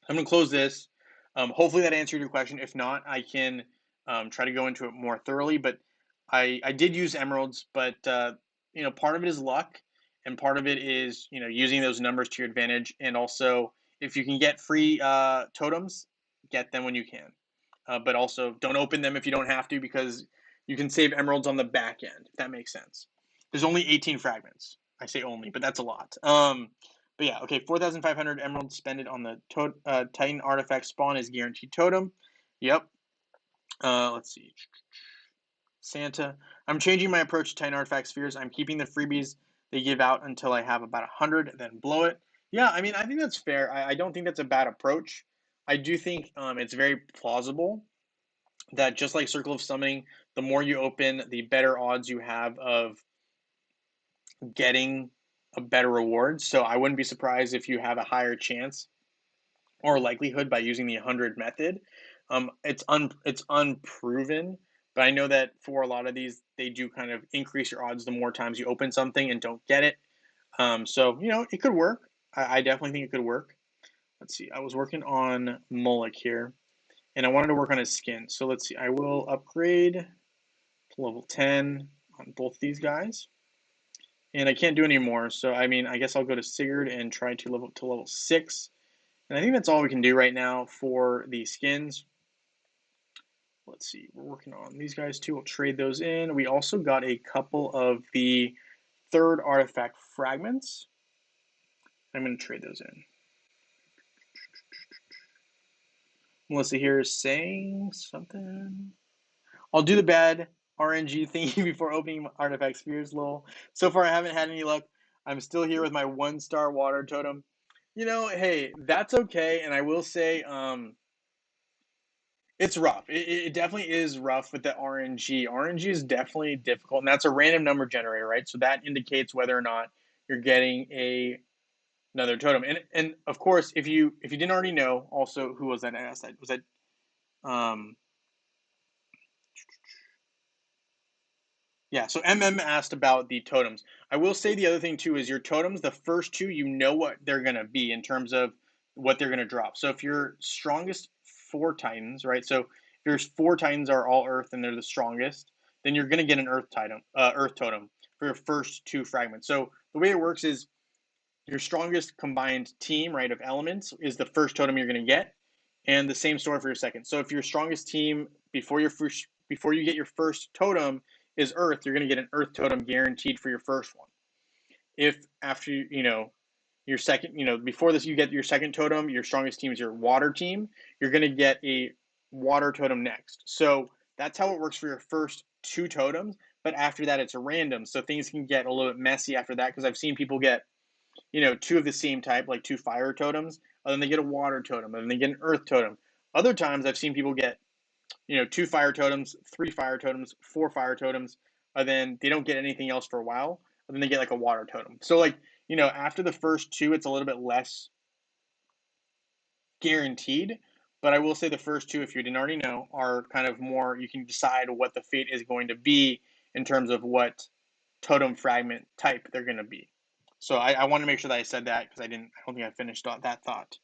I'm going to close this. Hopefully that answered your question. If not, I can try to go into it more thoroughly. But I did use emeralds, but part of it is luck, and part of it is using those numbers to your advantage. And also, if you can get free totems, get them when you can. But also, don't open them if you don't have to, because you can save emeralds on the back end, if that makes sense. There's only 18 fragments. I say only, but that's a lot. But yeah, okay, 4,500 emeralds spent on the Titan artifact spawn is guaranteed totem. Yep. Let's see. Santa. I'm changing my approach to Titan artifact spheres. I'm keeping the freebies they give out until I have about 100, then blow it. Yeah, I mean, I think that's fair. I don't think that's a bad approach. I do think it's very plausible that, just like Circle of Summoning, the more you open, the better odds you have of getting a better reward. So I wouldn't be surprised if you have a higher chance or likelihood by using the 100 method. It's unproven, but I know that for a lot of these, they do kind of increase your odds the more times you open something and don't get it. So it could work. I definitely think it could work. Let's see. I was working on Moloch here, and I wanted to work on his skin. So let's see. I will upgrade to level 10 on both these guys. And I can't do any more, so I mean, I guess I'll go to Sigurd and try to level up to level 6. And I think that's all we can do right now for the skins. Let's see, we're working on these guys too. We'll trade those in. We also got a couple of the third artifact fragments. I'm going to trade those in. Melissa here is saying something. I'll do the bad RNG thingy before opening artifact spheres, lol. So far, I haven't had any luck. I'm still here with my 1-star water totem. Hey, that's okay. And I will say, it's rough. It definitely is rough with the RNG. RNG is definitely difficult, and that's a random number generator, right? So that indicates whether or not you're getting another totem. And of course, if you didn't already know, also who was that I asked that? Was that um yeah, so asked about the totems. I will say the other thing too is your totems, the first two, you know what they're gonna be in terms of what they're gonna drop. So if your strongest four titans, right? So if your four titans are all earth and they're the strongest, then you're gonna get an earth totem for your first two fragments. So the way it works is your strongest combined team, right, of elements is the first totem you're gonna get, and the same story for your second. So if your strongest team before you get your first totem is Earth, you're going to get an Earth totem guaranteed for your first one. If after your second, before this you get your second totem, your strongest team is your water team, you're going to get a water totem next. So that's how it works for your first two totems. But after that, it's a random, so things can get a little bit messy after that because I've seen people get two of the same type, like two fire totems, and then they get a water totem, and then they get an earth totem. Other times I've seen people get two fire totems, three fire totems, four fire totems, and then they don't get anything else for a while, and then they get like a water totem. So like, after the first two, it's a little bit less guaranteed. But I will say the first two, if you didn't already know, are kind of more, you can decide what the fate is going to be in terms of what totem fragment type they're going to be. So I want to make sure that I said that because I don't think I finished that thought.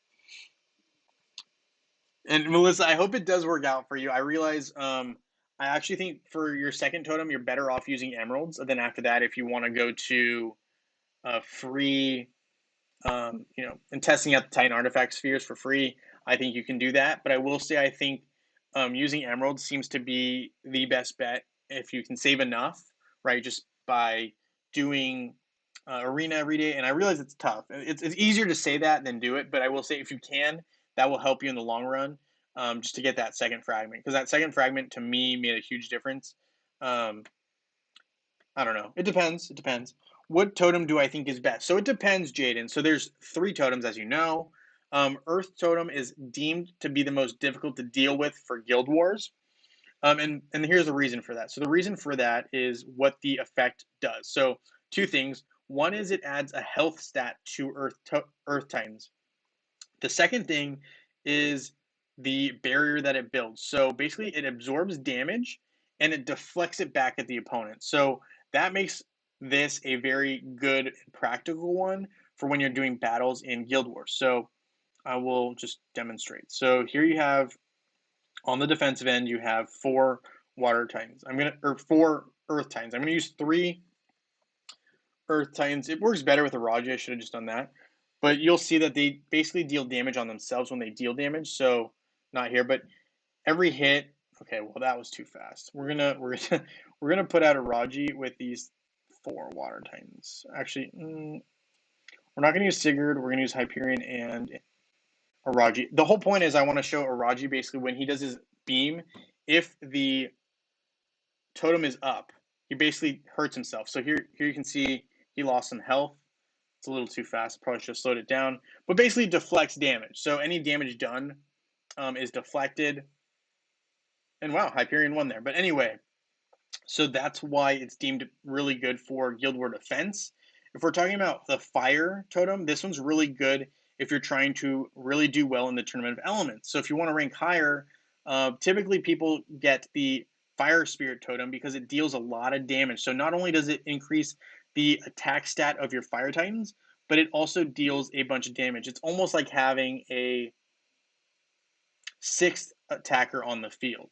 And Melissa, I hope it does work out for you. I realize I actually think for your second totem, you're better off using emeralds. And then after that, if you want to go to free, and testing out the Titan artifact spheres for free, I think you can do that. But I will say, I think using emeralds seems to be the best bet if you can save enough, right? Just by doing arena every day. And I realize it's tough. It's easier to say that than do it. But I will say, if you can, that will help you in the long run, just to get that second fragment. Because that second fragment to me made a huge difference. Um, I don't know. It depends. It depends. What totem do I think is best? So it depends, Jaden. So there's three totems, as you know. Earth totem is deemed to be the most difficult to deal with for guild wars. And here's the reason for that. So the reason for that is what the effect does. So two things. One is it adds a health stat to Earth Titans. The second thing is the barrier that it builds. So basically, it absorbs damage and it deflects it back at the opponent. So that makes this a very good and practical one for when you're doing battles in Guild Wars. So I will just demonstrate. So here you have on the defensive end, you have four water titans. Or four earth titans. I'm gonna use three earth titans. It works better with a Raji. I should have just done that. But you'll see that they basically deal damage on themselves when they deal damage. So not here, but every hit. Okay, well that was too fast. We're gonna put out a Raji with these four water titans. Actually, we're not gonna use Sigurd. We're gonna use Hyperion and Araji. The whole point is I want to show Araji basically when he does his beam, if the totem is up, he basically hurts himself. So here you can see he lost some health. It's a little too fast. Probably should have slowed it down. But basically deflects damage. So any damage done is deflected. And wow, Hyperion won there. But anyway, so that's why it's deemed really good for Guild War defense. If we're talking about the fire totem, this one's really good if you're trying to really do well in the tournament of elements. So if you want to rank higher, typically people get the fire spirit totem because it deals a lot of damage. So not only does it increase the attack stat of your fire titans, but it also deals a bunch of damage. It's almost like having a sixth attacker on the field.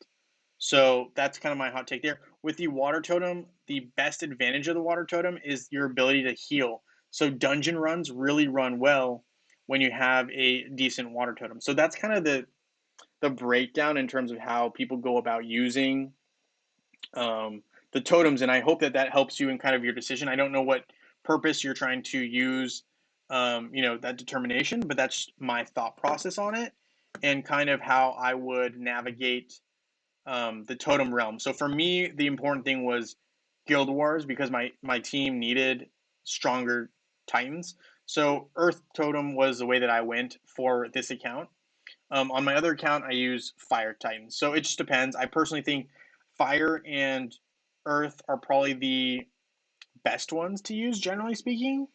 So that's kind of my hot take there. With the water totem, the best advantage of the water totem is your ability to heal. So dungeon runs really run well when you have a decent water totem. So that's kind of the breakdown in terms of how people go about using the totems, and I hope that that helps you in kind of your decision. I don't know what purpose you're trying to use, that determination, but that's my thought process on it, and kind of how I would navigate the totem realm. So for me, the important thing was Guild Wars because my team needed stronger Titans. So Earth Totem was the way that I went for this account. On my other account, I use Fire Titans. So it just depends. I personally think Fire and Earth are probably the best ones to use, generally speaking.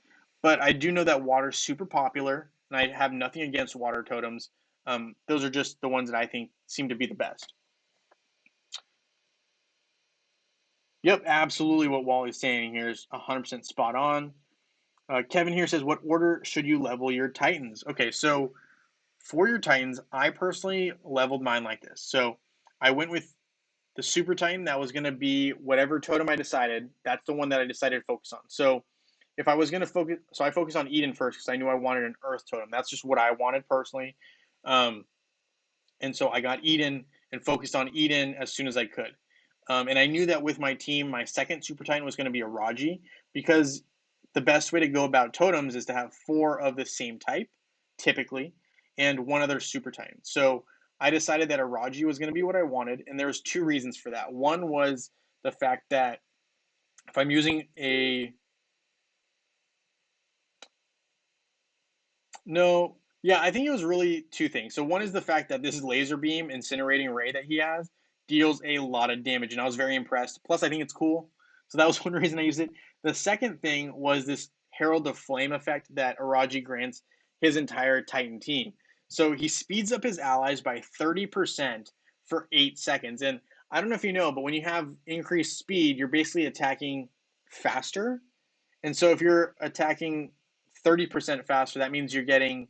But I do know that water's super popular, and I have nothing against water totems. Those are just the ones that I think seem to be the best. Yep, absolutely what Wally's saying here is 100% spot on. Kevin here says, what order should you level your Titans? Okay, so for your Titans, I personally leveled mine like this. So I went with the Super Titan. That was going to be whatever totem I decided. That's the one that I decided to focus on. So if I was going to focus, so I focused on Eden first because I knew I wanted an Earth totem. That's just what I wanted personally. Um, and so I got Eden and focused on Eden as soon as I could. And I knew that with my team, my second Super Titan was going to be a Raji because the best way to go about totems is to have 4 of the same type, typically, and one other Super Titan. So I decided that a Raji was going to be what I wanted, and there was 2 reasons for that. One was the fact that if I'm using a No, yeah, I think it was really 2 things. So one is the fact that this laser beam incinerating ray that he has deals a lot of damage, and I was very impressed. Plus, I think it's cool. So that was one reason I used it. The second thing was this Herald of Flame effect that Araji grants his entire Titan team. So he speeds up his allies by 30% for 8 seconds. And I don't know if you know, but when you have increased speed, you're basically attacking faster. And so if you're attacking 30% faster, that means you're getting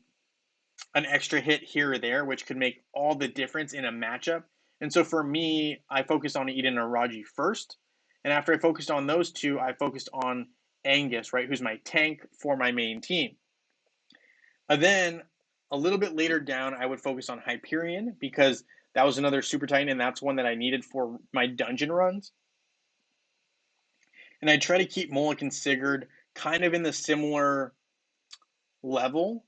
an extra hit here or there, which could make all the difference in a matchup. And so for me, I focused on Eden and Raji first. And after I focused on those 2, I focused on Angus, right, who's my tank for my main team. And then a little bit later down, I would focus on Hyperion because that was another Super Titan, and that's one that I needed for my dungeon runs. And I try to keep Moloch and Sigurd kind of in the similar level,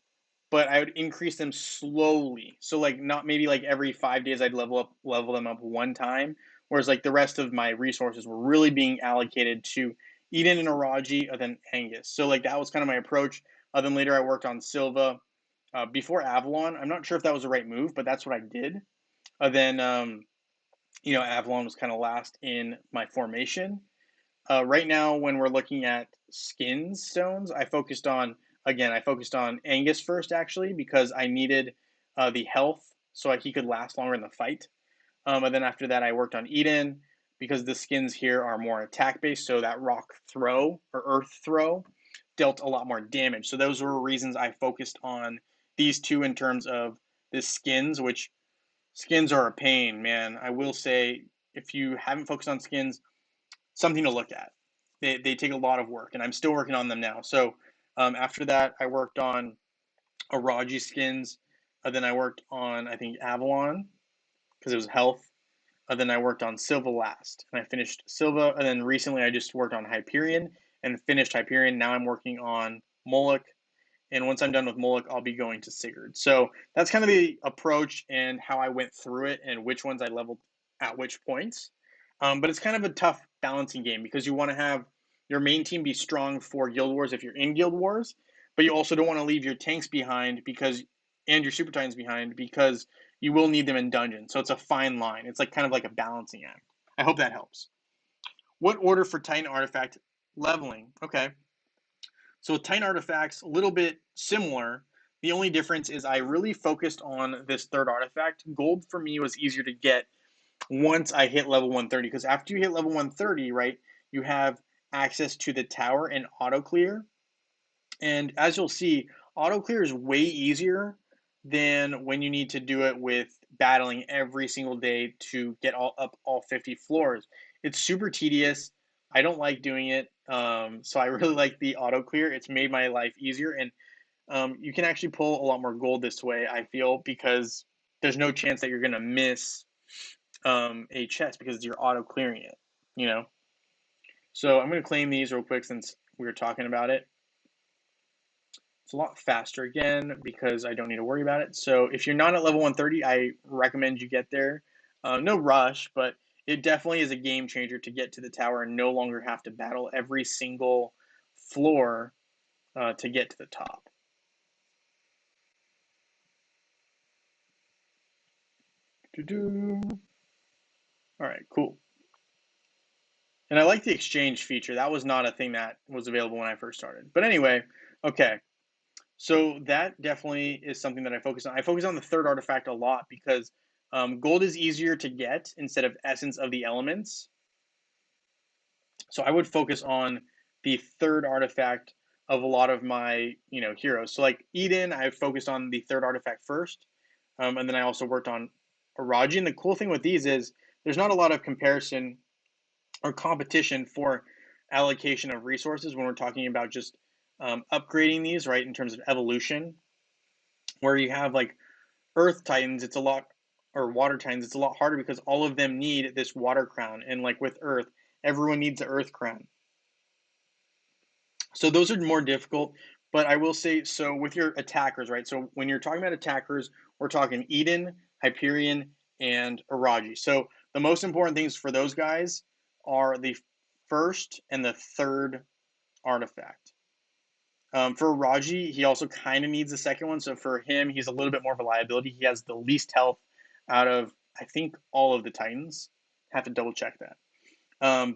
but I would increase them slowly. So like not maybe like every 5 days I'd level them up one time, whereas like the rest of my resources were really being allocated to Eden and Araji and then Angus. So like that was kind of my approach. Then later I worked on Silva. Before Avalon, I'm not sure if that was the right move, but that's what I did. Then Avalon was kind of last in my formation. Right now, when we're looking at skin stones, I focused on Angus first actually because I needed the health so he could last longer in the fight. And then after that, I worked on Eden because the skins here are more attack based. So that rock throw or earth throw dealt a lot more damage. So those were reasons I focused on these 2 in terms of the skins, which skins are a pain, man. I will say if you haven't focused on skins, something to look at. They take a lot of work, and I'm still working on them now. So after that, I worked on Araji skins. Then I worked on, I think, Avalon because it was health. Then I worked on Silva last, and I finished Silva. And then recently, I just worked on Hyperion and finished Hyperion. Now I'm working on Moloch. And once I'm done with Moloch, I'll be going to Sigurd. So that's kind of the approach and how I went through it and which ones I leveled at which points. But it's kind of a tough balancing game because you want to have your main team be strong for Guild Wars if you're in Guild Wars, but you also don't want to leave your tanks behind and your Super Titans behind because you will need them in dungeons. So it's a fine line. It's like kind of like a balancing act. I hope that helps. What order for Titan artifact leveling? Okay. So with Titan artifacts, a little bit similar. The only difference is I really focused on this third artifact. Gold for me was easier to get once I hit level 130 because after you hit level 130, right, you have access to the tower and auto clear. And as you'll see, auto clear is way easier than when you need to do it with battling every single day to get all 50 floors. It's super tedious. I don't like doing it. So I really like the auto clear. It's made my life easier, and you can actually pull a lot more gold this way. I feel because there's no chance that you're gonna miss a chest because you're auto clearing it. You know. So I'm gonna claim these real quick since we were talking about it. It's a lot faster again because I don't need to worry about it. So if you're not at level 130, I recommend you get there. No rush, but it definitely is a game changer to get to the tower and no longer have to battle every single floor to get to the top. All right, cool. And I like the exchange feature. That was not a thing that was available when I first started. But anyway, okay. So that definitely is something that I focus on. I focus on the third artifact a lot because gold is easier to get instead of essence of the elements. So I would focus on the third artifact of a lot of my heroes. So like Eden, I focused on the third artifact first, and then I also worked on Araji. And the cool thing with these is there's not a lot of comparison or competition for allocation of resources when we're talking about just upgrading these, right? In terms of evolution, where you have like Earth Titans, it's a lot, or Water Titans, it's a lot harder because all of them need this Water Crown, and like with Earth, everyone needs the Earth Crown. So those are more difficult, but I will say, so with your attackers, right? So when you're talking about attackers, we're talking Eden, Hyperion, and Araji. So the most important things for those guys are the first and the third artifact. For Raji, he also kind of needs the second one. So for him, he's a little bit more of a liability. He has the least health out of, I think, all of the Titans. Have to double check that.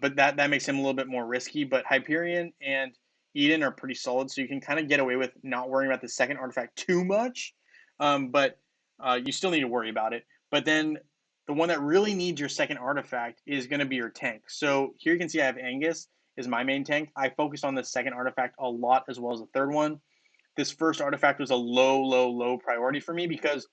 But that makes him a little bit more risky. But Hyperion and Eden are pretty solid, so you can kind of get away with not worrying about the second artifact too much. But you still need to worry about it. But then the one that really needs your second artifact is going to be your tank. So here you can see I have Angus is my main tank. I focused on the second artifact a lot as well as the third one. This first artifact was a low priority for me because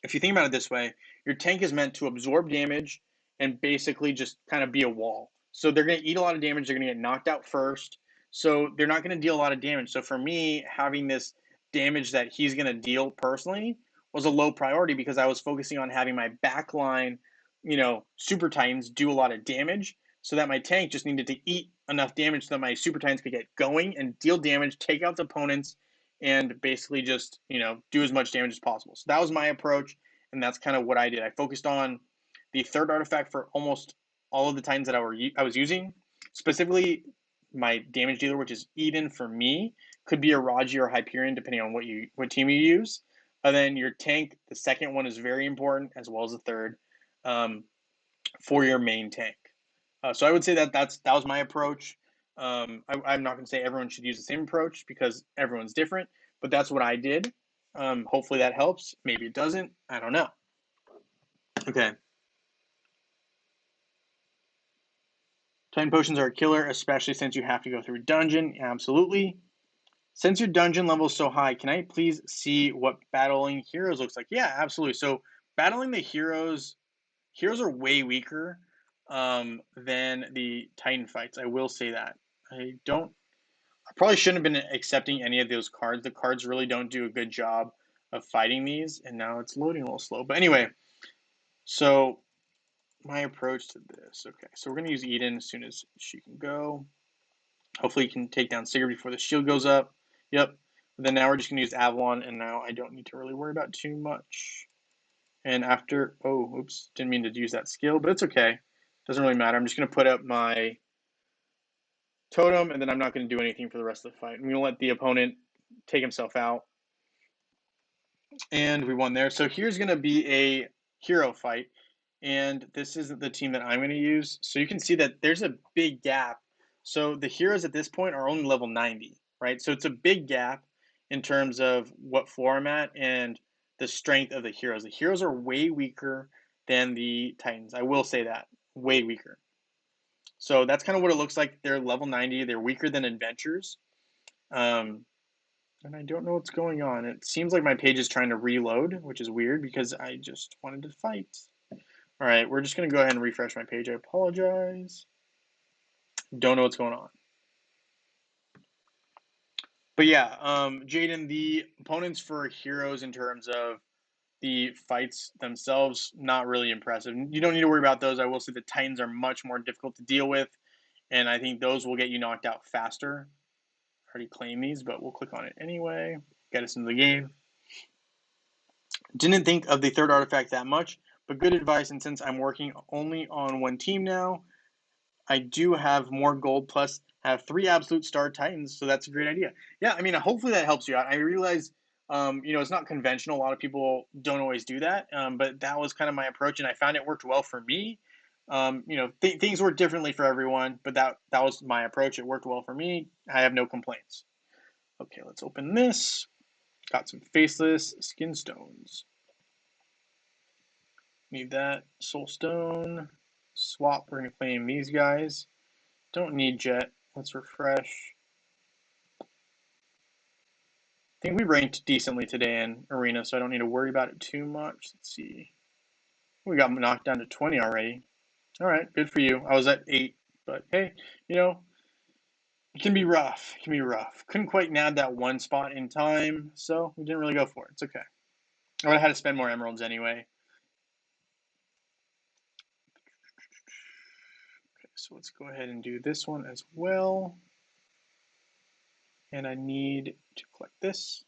if you think about it this way, your tank is meant to absorb damage and basically just kind of be a wall. So they're going to eat a lot of damage. They're going to get knocked out first. So they're not going to deal a lot of damage. So for me, having this damage that he's going to deal personally was a low priority because I was focusing on having my backline, super titans do a lot of damage so that my tank just needed to eat enough damage so that my super titans could get going and deal damage, take out the opponents, and basically just do as much damage as possible. So that was my approach, and that's kind of what I did. I focused on the third artifact for almost all of the times that I was using. Specifically, my damage dealer, which is Eden for me, could be a Raji or Hyperion depending on what team you use. And then your tank, the second one is very important as well as the third for your main tank. So I would say that was my approach. I'm not going to say everyone should use the same approach because everyone's different, but that's what I did. Hopefully that helps. Maybe it doesn't. I don't know. Okay. Titan potions are a killer, especially since you have to go through dungeon. Absolutely. Since your dungeon level is so high, can I please see what battling heroes looks like? Yeah, absolutely. So battling the heroes are way weaker than the Titan fights. I will say that. I probably shouldn't have been accepting any of those cards. The cards really don't do a good job of fighting these, and now it's loading a little slow. But anyway, so my approach to this. Okay, so we're going to use Eden as soon as she can go. Hopefully you can take down Sigurd before the shield goes up. Yep. But then now we're just going to use Avalon, and now I don't need to really worry about too much. And after, oh, oops, didn't mean to use that skill, but it's okay. Doesn't really matter. I'm just going to put up my totem, and then I'm not going to do anything for the rest of the fight. I'm going to let the opponent take himself out. And we won there. So here's going to be a hero fight. And this isn't the team that I'm going to use. So you can see that there's a big gap. So the heroes at this point are only level 90, right? So it's a big gap in terms of what floor I'm at and the strength of the heroes. The heroes are way weaker than the Titans. I will say that. Way weaker. So that's kind of what it looks like. They're level 90. They're weaker than adventures. And I don't know what's going on. It seems like my page is trying to reload, which is weird because I just wanted to fight. All right, we're just going to go ahead and refresh my page. I apologize. Don't know what's going on. But yeah, Jaden, the opponents for heroes in terms of the fights themselves, not really impressive. You don't need to worry about those. I will say the Titans are much more difficult to deal with, and I think those will get you knocked out faster. I already claimed these, but we'll click on it anyway. Get us into the game. Didn't think of the third artifact that much, but good advice. And since I'm working only on one team now, I do have more gold plus have 3 absolute star titans, so that's a great idea. Yeah, I mean, hopefully that helps you out. I realize, it's not conventional. A lot of people don't always do that, but that was kind of my approach, and I found it worked well for me. You know, things work differently for everyone, but that was my approach. It worked well for me. I have no complaints. Okay, let's open this. Got some faceless skin stones. Need that soul stone. Swap. We're gonna claim these guys. Don't need jet. Let's refresh. I think we ranked decently today in arena, so I don't need to worry about it too much. Let's see. We got knocked down to 20 already. All right, good for you. I was at 8, but hey, you know, it can be rough. It can be rough. Couldn't quite nab that one spot in time, so we didn't really go for it. It's okay. I would have had to spend more emeralds anyway. Okay, so let's go ahead and do this one as well. And I need to collect this.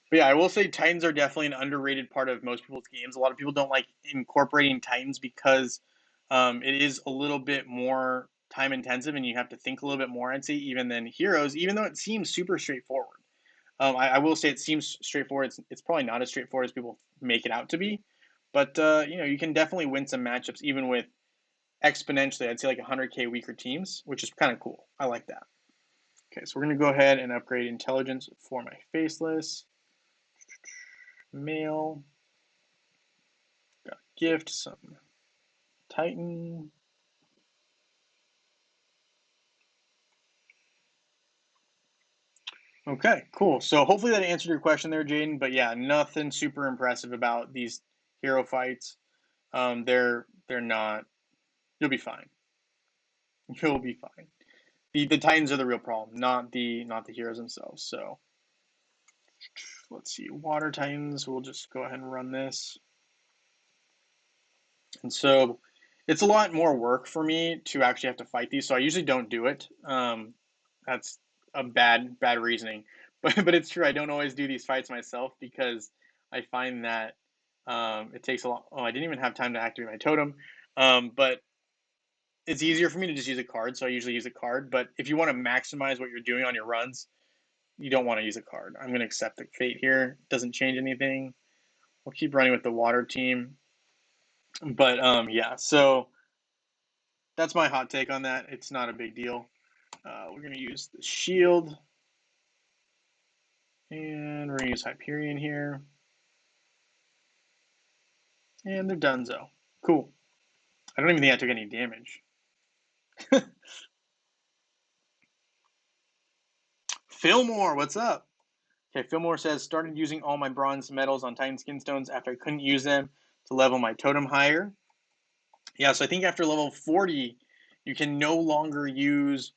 But yeah, I will say Titans are definitely an underrated part of most people's games. A lot of people don't like incorporating Titans because it is a little bit more time intensive and you have to think a little bit more, I'd say, even than Heroes, even though it seems super straightforward. I will say it seems straightforward. It's probably not as straightforward as people make it out to be. But, you know, you can definitely win some matchups even with exponentially, I'd say like 100K weaker teams, which is kind of cool. I like that. Okay, so we're going to go ahead and upgrade intelligence for my faceless. Mail. Got a gift, some Titan. Okay, cool. So hopefully that answered your question there, Jaden. But yeah, nothing super impressive about these hero fights. They're not. You'll be fine. You'll be fine. The Titans are the real problem, not the heroes themselves. So let's see. Water Titans. We'll just go ahead and run this. And so it's a lot more work for me to actually have to fight these. So I usually don't do it. That's a bad reasoning, but it's true. I don't always do these fights myself because I find that it takes a lot. Oh, I didn't even have time to activate my totem, but it's easier for me to just use a card. So I usually use a card. But if you want to maximize what you're doing on your runs, you don't want to use a card. I'm going to accept the fate here. Doesn't change anything. We'll keep running with the water team. But yeah, so that's my hot take on that. It's not a big deal. We're going to use the shield. And we're going to use Hyperion here. And they're donezo. Cool. I don't even think I took any damage. Fillmore, what's up? Okay, Fillmore says, started using all my bronze medals on Titan Skin Stones after I couldn't use them to level my totem higher. Yeah, so I think after level 40, you can no longer use...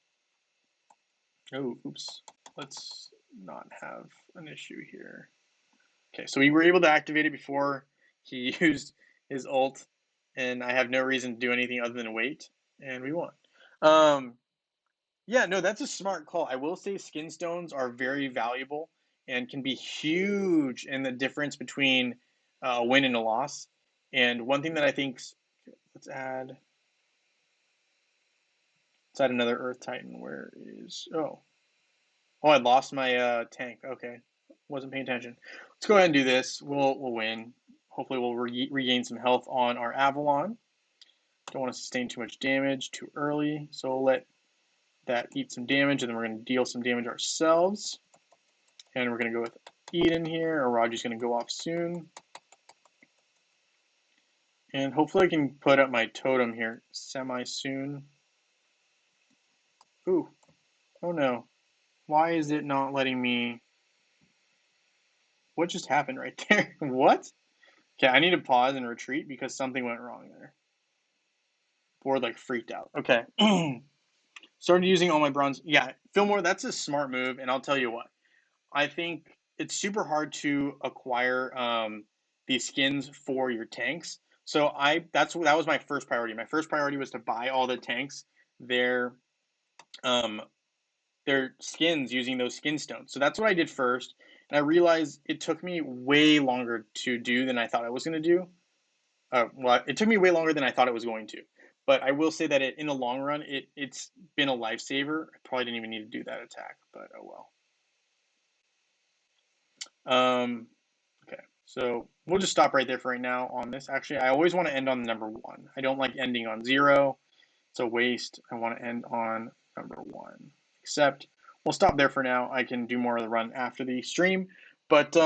Oh, oops. Let's not have an issue here. Okay, so we were able to activate it before he used his ult, and I have no reason to do anything other than wait, and we won. Yeah, no, that's a smart call. I will say skin stones are very valuable and can be huge in the difference between a win and a loss. And one thing that I think, let's add another Earth Titan. Where is, I lost my tank. Okay, wasn't paying attention. Let's go ahead and do this. We'll win. Hopefully we'll regain some health on our Avalon. Don't want to sustain too much damage too early, so we'll let that eat some damage, and then we're going to deal some damage ourselves. And we're going to go with Eden here, or Raji's going to go off soon. And hopefully I can put up my totem here semi-soon. Ooh, oh no. Why is it not letting me... What just happened right there? What? Okay, I need to pause and retreat because something went wrong there. Board like freaked out. Okay. Started using all my bronze. Yeah, Fillmore, that's a smart move, and I'll tell you what. I think it's super hard to acquire these skins for your tanks. So that was my first priority. My first priority was to buy all the tanks um, their skins using those skin stones. So that's what I did first, and I realized it took me way longer to do than I thought I was going to do. Well, it took me way longer than I thought it was going to. But I will say that in the long run, it's been a lifesaver. I probably didn't even need to do that attack, but oh well. Okay, So we'll just stop right there for right now on this. Actually, I always want to end on number 1. I don't like ending on 0. It's a waste. I want to end on number 1. Except we'll stop there for now. I can do more of the run after the stream. But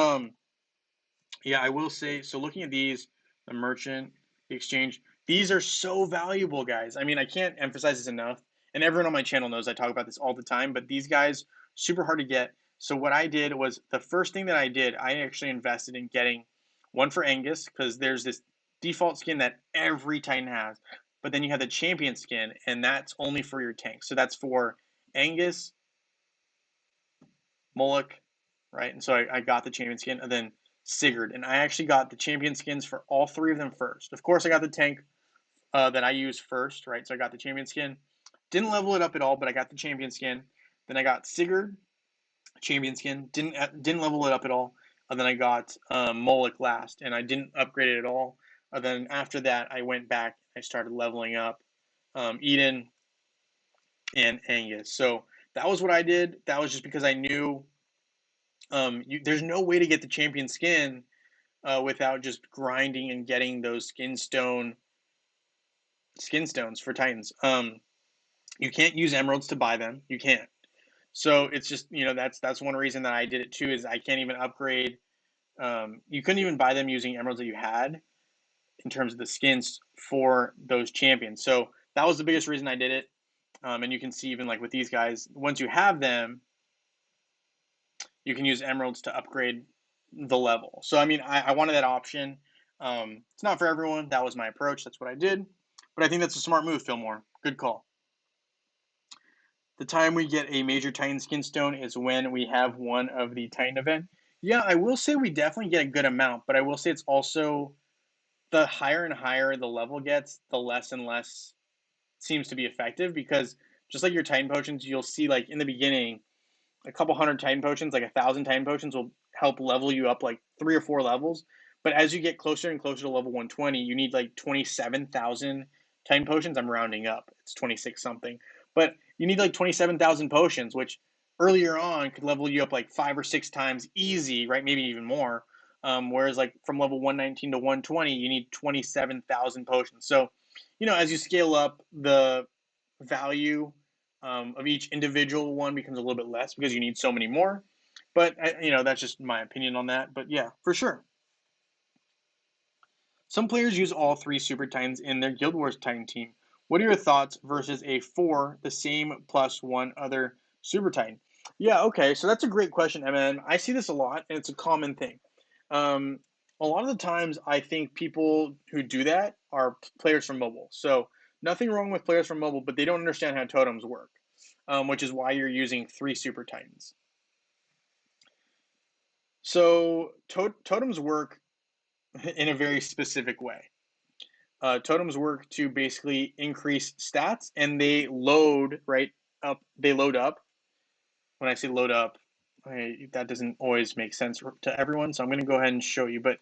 yeah, I will say, so looking at these, the merchant, the exchange, these are so valuable, guys. I mean, I can't emphasize this enough. And everyone on my channel knows I talk about this all the time, but these guys, super hard to get. So what I did was, the first thing that I did, I actually invested in getting one for Angus, because there's this default skin that every Titan has. But then you have the champion skin, and that's only for your tank. So that's for Angus, Moloch, right? And so I got the champion skin, and then Sigurd. And I actually got the champion skins for all 3 of them first. Of course, I got the tank that I used first, right? So I got the champion skin. Didn't level it up at all, but I got the champion skin. Then I got Sigurd, champion skin. Didn't level it up at all. And then I got Moloch last, and I didn't upgrade it at all. And then after that, I went back. I started leveling up Eden and Angus. So that was what I did. That was just because I knew there's no way to get the champion skin without just grinding and getting those skin stones for Titans. You can't use emeralds to buy them. You can't. So it's just, that's one reason that I did it too, is I can't even upgrade. You couldn't even buy them using emeralds that you had in terms of the skins for those champions. So that was the biggest reason I did it. And you can see even like with these guys, once you have them, you can use emeralds to upgrade the level. So, I mean, I wanted that option. It's not for everyone. That was my approach. That's what I did. But I think that's a smart move, Fillmore. Good call. The time we get a major Titan skin stone is when we have one of the Titan event. Yeah, I will say we definitely get a good amount, but I will say it's also the higher and higher the level gets, the less and less seems to be effective, because just like your Titan potions, you'll see like in the beginning, a couple hundred Titan potions, like 1,000 Titan potions will help level you up like 3 or 4 levels. But as you get closer and closer to level 120, you need like 27,000 Titan potions. I'm rounding up. It's 26 something. But you need like 27,000 potions, which earlier on could level you up like 5 or 6 times easy, right? Maybe even more. Whereas like from level 119 to 120, you need 27,000 potions. So, as you scale up, the value of each individual one becomes a little bit less because you need so many more. But that's just my opinion on that. But yeah, for sure. Some players use all 3 Super Titans in their Guild Wars Titan team. What are your thoughts versus a 4, the same plus 1 other Super Titan? Yeah, okay, so that's a great question, MN. I see this a lot, and it's a common thing. A lot of the times, I think people who do that are players from mobile. So nothing wrong with players from mobile, but they don't understand how totems work, which is why you're using 3 Super Titans. So totems work in a very specific way. Totems work to basically increase stats, and they load up. They load up. When I say load up, that doesn't always make sense to everyone. So I'm going to go ahead and show you. But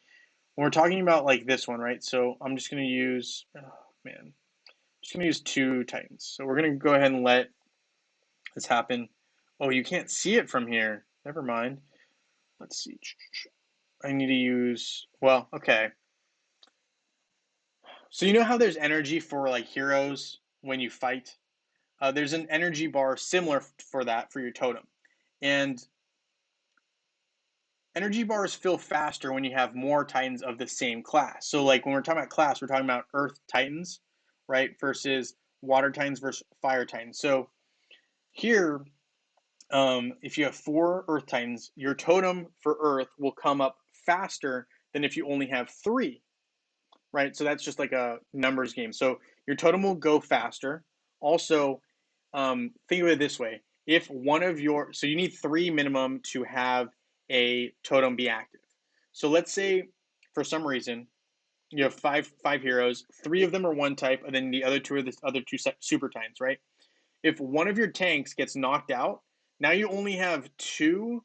when we're talking about like this one, right? So I'm just going to use, just going to use 2 Titans. So we're going to go ahead and let this happen. Oh, you can't see it from here. Never mind. Let's see. I need to use, well, okay. So you know how there's energy for like heroes when you fight? There's an energy bar similar for that for your totem. And energy bars fill faster when you have more Titans of the same class. So like when we're talking about class, we're talking about Earth Titans, right? Versus Water Titans versus Fire Titans. So here, if you have 4 Earth Titans, your totem for Earth will come up faster than if you only have 3, right? So that's just like a numbers game. So your totem will go faster. Also, think of it this way. If one of your, so you need 3 minimum to have a totem be active. So let's say for some reason you have five heroes, 3 of them are one type, and then the other 2 are the other 2 super titans, right? If one of your tanks gets knocked out, now you only have 2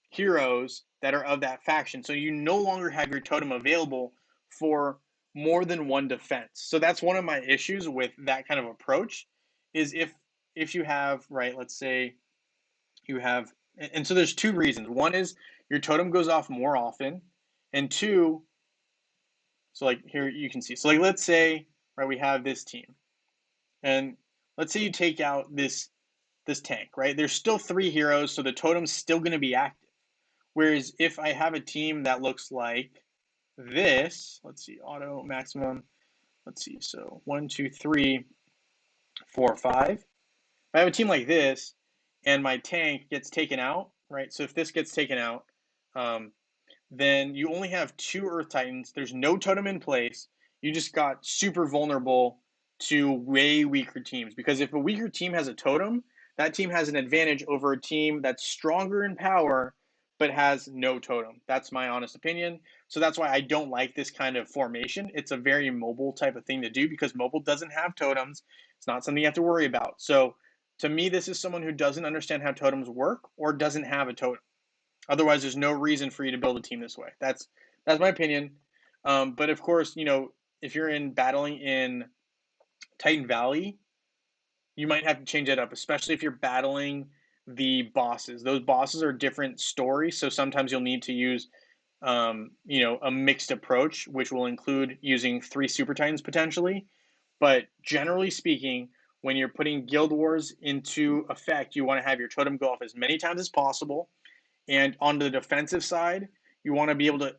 heroes that are of that faction. So you no longer have your totem available for more than 1 defense. So that's one of my issues with that kind of approach, is if you have, right, let's say you have, and so there's 2 reasons. One is your totem goes off more often, and two, so like here you can see. So like let's say, right, we have this team, and let's say you take out this tank, right? There's still 3 heroes, so the totem's still going to be active. Whereas if I have a team that looks like this, let's see, auto maximum, let's see, so 1, 2, 3, 4, 5. If I have a team like this and my tank gets taken out, right? So if this gets taken out, um, then you only have 2 Earth Titans. There's no totem in place. You just got super vulnerable to way weaker teams. Because if a weaker team has a totem, that team has an advantage over a team that's stronger in power but has no totem. That's my honest opinion. So that's why I don't like this kind of formation. It's a very mobile type of thing to do because mobile doesn't have totems. It's not something you have to worry about. So to me, this is someone who doesn't understand how totems work or doesn't have a totem. Otherwise, there's no reason for you to build a team this way. That's my opinion. But of course, if you're in battling in Titan Valley, you might have to change that up, especially if you're battling the bosses. Those bosses are different stories, so sometimes you'll need to use, a mixed approach, which will include using 3 Super Titans potentially. But generally speaking, when you're putting Guild Wars into effect, you want to have your totem go off as many times as possible. And on the defensive side, you want to be able to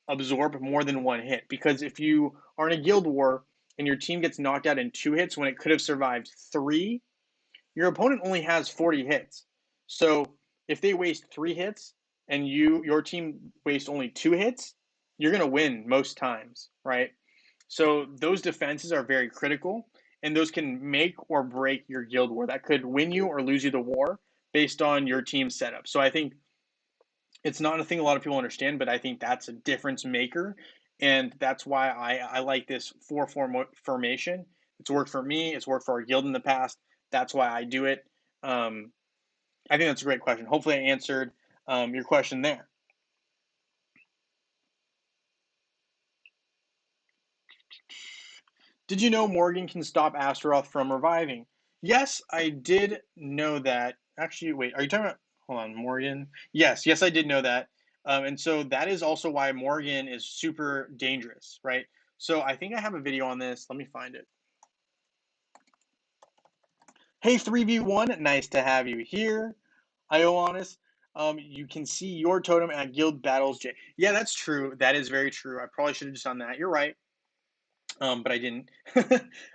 absorb more than 1 hit. Because if you are in a guild war and your team gets knocked out in 2 hits when it could have survived 3, your opponent only has 40 hits. So if they waste 3 hits and your team wastes only 2 hits, you're going to win most times, right? So those defenses are very critical, and those can make or break your guild war. That could win you or lose you the war based on your team setup. So I think it's not a thing a lot of people understand, but I think that's a difference maker, and that's why I like this 4-4 formation. It's worked for me. It's worked for our guild in the past. That's why I do it. Um, I think that's a great question. Hopefully, I answered your question there. Did you know Morgan can stop Astaroth from reviving? Yes, I did know that. Actually, wait, are you talking about? Hold on, Morgan. Yes, I did know that. And so that is also why Morgan is super dangerous, right? So I think I have a video on this. Let me find it. Hey, 3v1, nice to have you here. Ioannis, you can see your totem at Guild Battles J. Yeah, that's true. That is very true. I probably should have just done that. You're right. But I didn't.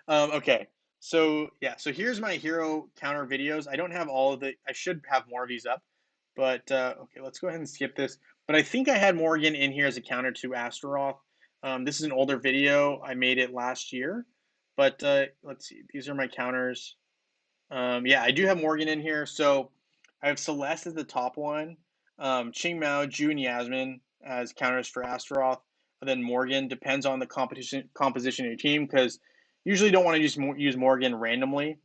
Okay, so yeah, so here's my hero counter videos. I don't have all of the. I should have more of these up, but okay, let's go ahead and skip this. But I think I had Morgan in here as a counter to Astaroth. This is an older video. I made it last year, but let's see. These are my counters. Yeah, I do have Morgan in here. So I have Celeste as the top one, Ching Mao, Ju, and Yasmin as counters for Astaroth. And then Morgan depends on the composition of your team because usually don't want to just use Morgan randomly.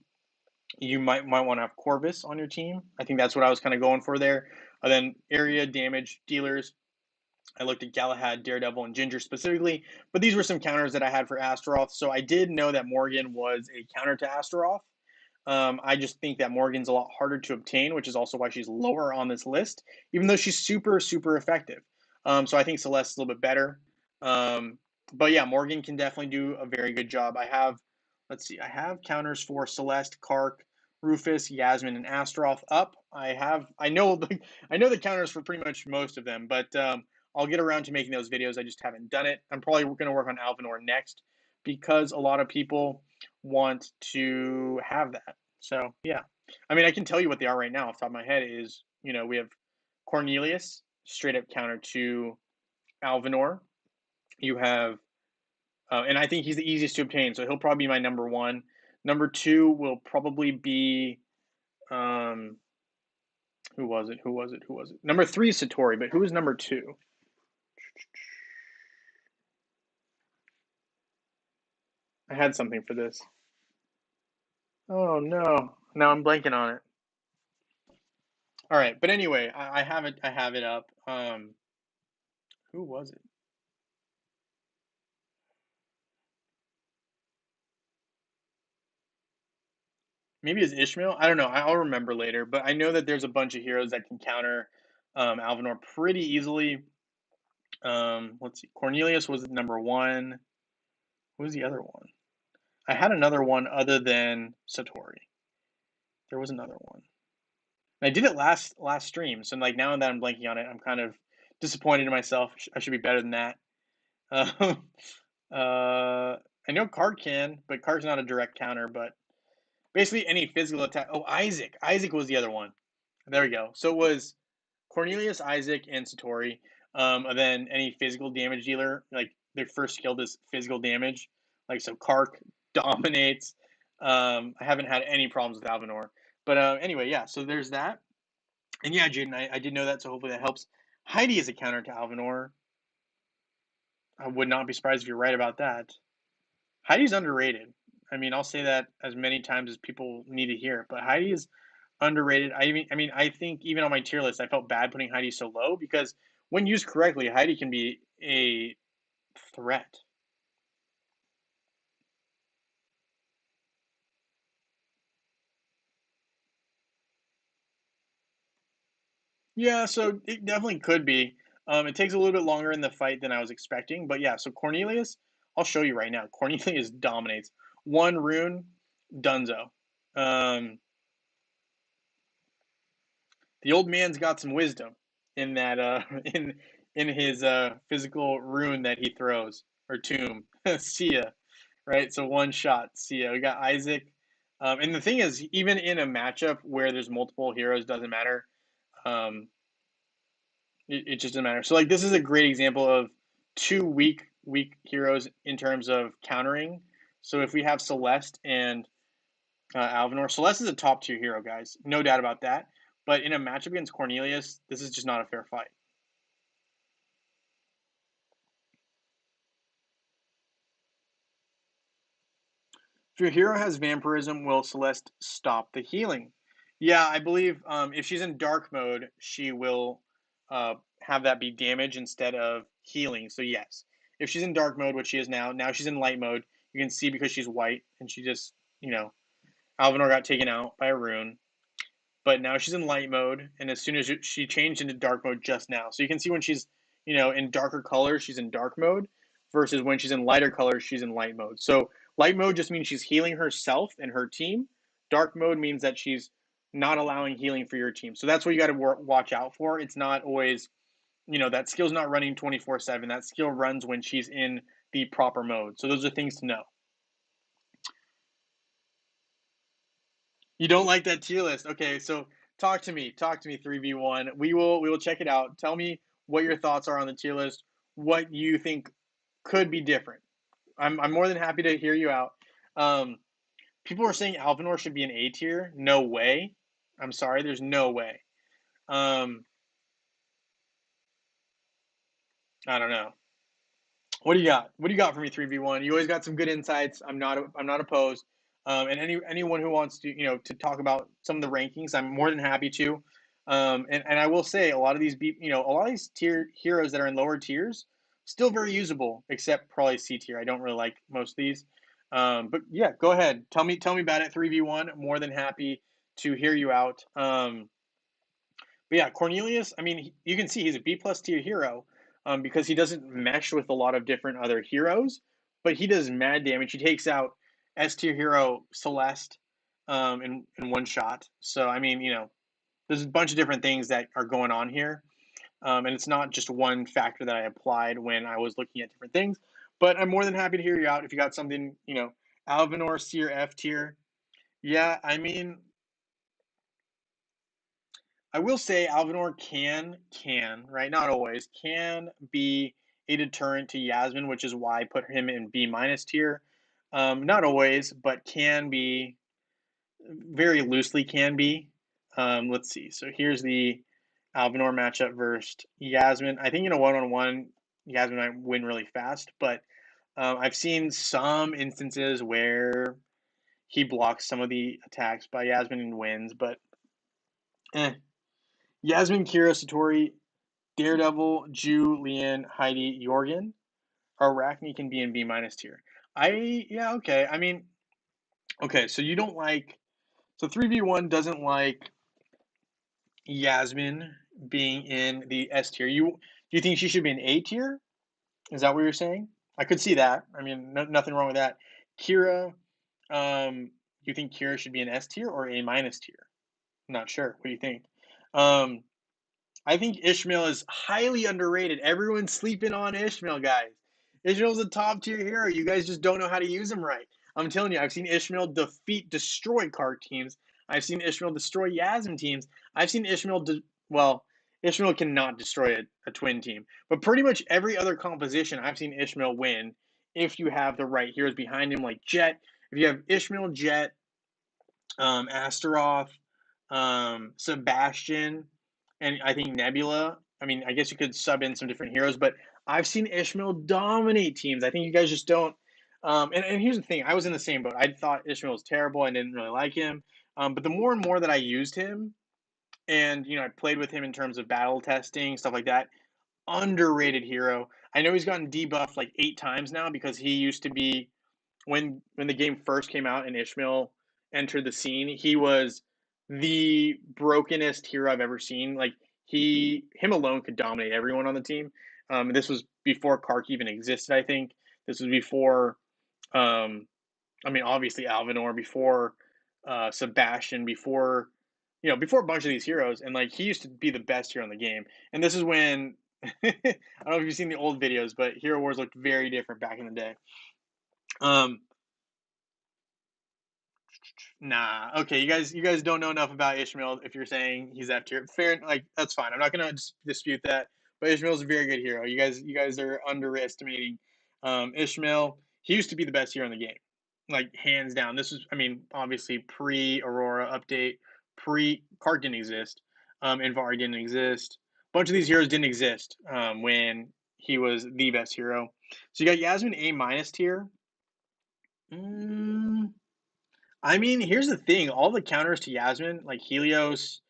You might want to have Corvus on your team. I think that's what I was kind of going for there. And then area damage dealers. I looked at Galahad, Daredevil, and Ginger specifically, but these were some counters that I had for Astaroth. So I did know that Morgan was a counter to Astaroth. I just think that Morgan's a lot harder to obtain, which is also why she's lower on this list, even though she's super, super effective. So I think Celeste's a little bit better. Um, but yeah, Morgan can definitely do a very good job. Let's see, I have counters for Celeste, Kark, Rufus, Yasmin, and Astaroth up. I know, I know the counters for pretty much most of them, but I'll get around to making those videos. I just haven't done it. I'm probably going to work on Alvinor next because a lot of people want to have that. So yeah, I mean, I can tell you what they are right now off the top of my head. Is we have Cornelius, straight up counter to Alvinor. You have, and I think he's the easiest to obtain, so he'll probably be my number one. Number two will probably be, um, who was it? Who was it? Who was it? Number three is Satori, but who is number two? I had something for this. Oh no, now I'm blanking on it. All right, but anyway, I have it. I have it up. Who was it? Maybe it's Ishmael. I don't know. I'll remember later. But I know that there's a bunch of heroes that can counter Alvinor pretty easily. Let's see. Cornelius was number one. Who was the other one? I had another one other than Satori. There was another one. And I did it last stream, so like now that I'm blanking on it, I'm kind of disappointed in myself. I should be better than that. Um, I know Card can, but Card's not a direct counter. But basically, any physical attack. Oh, Isaac. Isaac was the other one. There we go. So it was Cornelius, Isaac, and Satori. And then any physical damage dealer, like their first skill does physical damage. Like so, Kark dominates. I haven't had any problems with Alvinor. But anyway, yeah. So there's that. And yeah, Jaden, I did know that, so hopefully that helps. Heidi is a counter to Alvinor. I would not be surprised if you're right about that. Heidi's underrated. I mean, I'll say that as many times as people need to hear it, but Heidi is underrated. I mean, I think even on my tier list, I felt bad putting Heidi so low because when used correctly, Heidi can be a threat. Yeah, so it definitely could be. It takes a little bit longer in the fight than I was expecting, but yeah. So Cornelius, I'll show you right now. Cornelius dominates. One rune, Dunzo. Um, the old man's got some wisdom in that in his physical rune that he throws or tomb. See ya, right? So one shot. See ya. We got Isaac. And the thing is, even in a matchup where there's multiple heroes, doesn't matter. Um, it just doesn't matter. So like this is a great example of two weak heroes in terms of countering. So if we have Celeste and Alvinor, Celeste is a top tier hero, guys, no doubt about that. But in a matchup against Cornelius, this is just not a fair fight. If your hero has vampirism, will Celeste stop the healing? Yeah, I believe if she's in dark mode, she will have that be damage instead of healing. So yes, if she's in dark mode, which she is now, now she's in light mode. You can see because she's white and she just, Alvinor got taken out by a rune. But now she's in light mode, and as soon as she changed into dark mode just now, so you can see when she's in darker colors, she's in dark mode, versus when she's in lighter colors, she's in light mode. So light mode just means she's healing herself and her team. Dark mode means that she's not allowing healing for your team. So that's what you got to watch out for. It's not always that skill's not running 24/7. That skill runs when she's in the proper mode. So those are things to know. You don't like that tier list. Okay, so talk to me. Talk to me 3v1. We will check it out. Tell me what your thoughts are on the tier list, what you think could be different. I'm more than happy to hear you out. Um, People are saying Alvinor should be an A tier. No way. I'm sorry, there's no way. Um, I don't know. What do you got? What do you got for me 3v1? You always got some good insights. I'm not opposed. And anyone who wants to to talk about some of the rankings, I'm more than happy to. And I will say a lot of these a lot of these tier heroes that are in lower tiers still very usable, except probably C tier. I don't really like most of these. But yeah, go ahead. Tell me about it 3v1. More than happy to hear you out. But yeah, Cornelius, I mean, you can see he's a B plus tier hero because he doesn't mesh with a lot of different other heroes, but he does mad damage. He takes out S tier hero Celeste in one shot. So, I mean, there's a bunch of different things that are going on here. And it's not just one factor that I applied when I was looking at different things. But I'm more than happy to hear you out if you got something, Alvinor C or F tier. Yeah, I mean, I will say Alvinor can, right? Not always, can be a deterrent to Yasmin, which is why I put him in B minus tier. Not always, but can be, very loosely can be. Let's see. So here's the Alvinor matchup versus Yasmin. I think in a one-on-one, Yasmin might win really fast, but I've seen some instances where he blocks some of the attacks by Yasmin and wins, but eh. Yasmin, Kira, Satori, Daredevil, Ju, Lian, Heidi, Jorgen. Arachne can be in B minus tier. Yeah, okay. I mean, okay, so you don't like 3v1 doesn't like Yasmin being in the S tier. Do you think she should be an A tier? Is that what you're saying? I could see that. I mean, nothing wrong with that. Kira, do you think Kira should be an S tier or A minus tier? I'm not sure. What do you think? Um, I think Ishmael is highly underrated. Everyone's sleeping on Ishmael, guys. Ishmael's a top tier hero. You guys just don't know how to use him right. I'm telling you, I've seen Ishmael destroy card teams. I've seen Ishmael destroy Yasmin teams. I've seen well, Ishmael cannot destroy a twin team, but pretty much every other composition I've seen Ishmael win if you have the right heroes behind him, like Jet. If you have Ishmael, Jet, Astaroth, Sebastian, and I think Nebula. I mean, I guess you could sub in some different heroes, but I've seen Ishmael dominate teams. I think you guys just don't. And here's the thing: I was in the same boat. I thought Ishmael was terrible. I didn't really like him. But the more and more that I used him, and I played with him in terms of battle testing, stuff like that. Underrated hero. I know he's gotten debuffed like 8 times now because he used to be when the game first came out and Ishmael entered the scene, he was the brokenest hero I've ever seen. Like him alone could dominate everyone on the team. This was before Kark even existed. I think this was before. Um, I mean, obviously Alvinor, before Sebastian, before before a bunch of these heroes, and like he used to be the best hero in the game. And this is when I don't know if you've seen the old videos, but Hero Wars looked very different back in the day. Um, Nah. Okay, you guys don't know enough about Ishmael if you're saying he's F tier. Fair, like that's fine. I'm not gonna dispute that. But Ishmael's a very good hero. You guys are underestimating Ishmael. He used to be the best hero in the game, like hands down. This was, I mean, obviously pre Aurora update, pre Kark didn't exist, Invari didn't exist. A bunch of these heroes didn't exist when he was the best hero. So you got Yasmin A minus tier. Mm, I mean, here's the thing. All the counters to Yasmin, like Helios,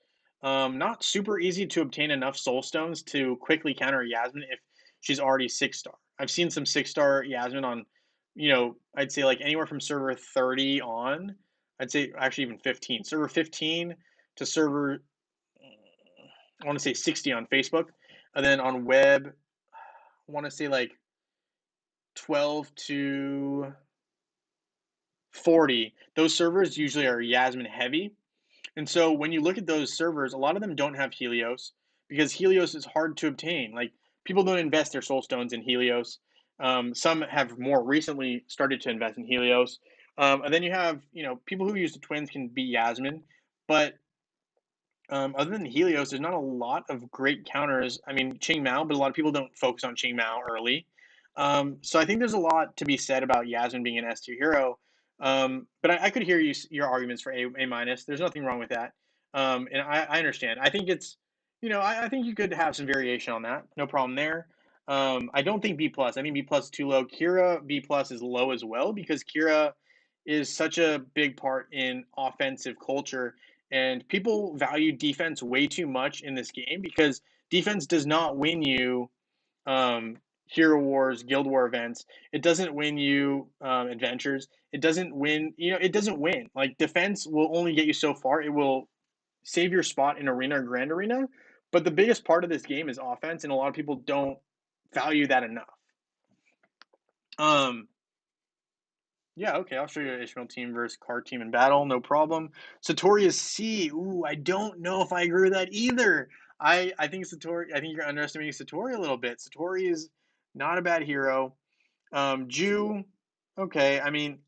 not super easy to obtain enough soul stones to quickly counter Yasmin if she's already 6 star. I've seen some 6 star Yasmin on, I'd say like anywhere from server 30 on. I'd say actually even 15. Server 15 to server, I want to say 60 on Facebook. And then on web, I want to say like 12 to 40. Those servers usually are Yasmin heavy. And so when you look at those servers, a lot of them don't have Helios because Helios is hard to obtain. Like people don't invest their soul stones in Helios. Some have more recently started to invest in Helios. And then you have, people who use the twins can beat Yasmin, but other than Helios, there's not a lot of great counters. I mean, Ching Mao, but a lot of people don't focus on Ching Mao early. So I think there's a lot to be said about Yasmin being an S tier hero. But I could hear your arguments for A minus. There's nothing wrong with that. And I understand. I think it's, I think you could have some variation on that. No problem there. I don't think B plus. I think B plus is too low. Kira B plus is low as well because Kira is such a big part in offensive culture, and people value defense way too much in this game because defense does not win you Hero Wars, Guild War events. It doesn't win you adventures. It doesn't win. It doesn't win. Like defense will only get you so far. It will save your spot in arena or grand arena, but the biggest part of this game is offense, and a lot of people don't value that enough. Um, Yeah, okay, I'll show you an Ishmael team versus card team in battle, no problem. Satori is C. Ooh, I don't know if I agree with that either. I think Satori. I think you're underestimating Satori a little bit. Satori is not a bad hero. Ju, okay. I mean,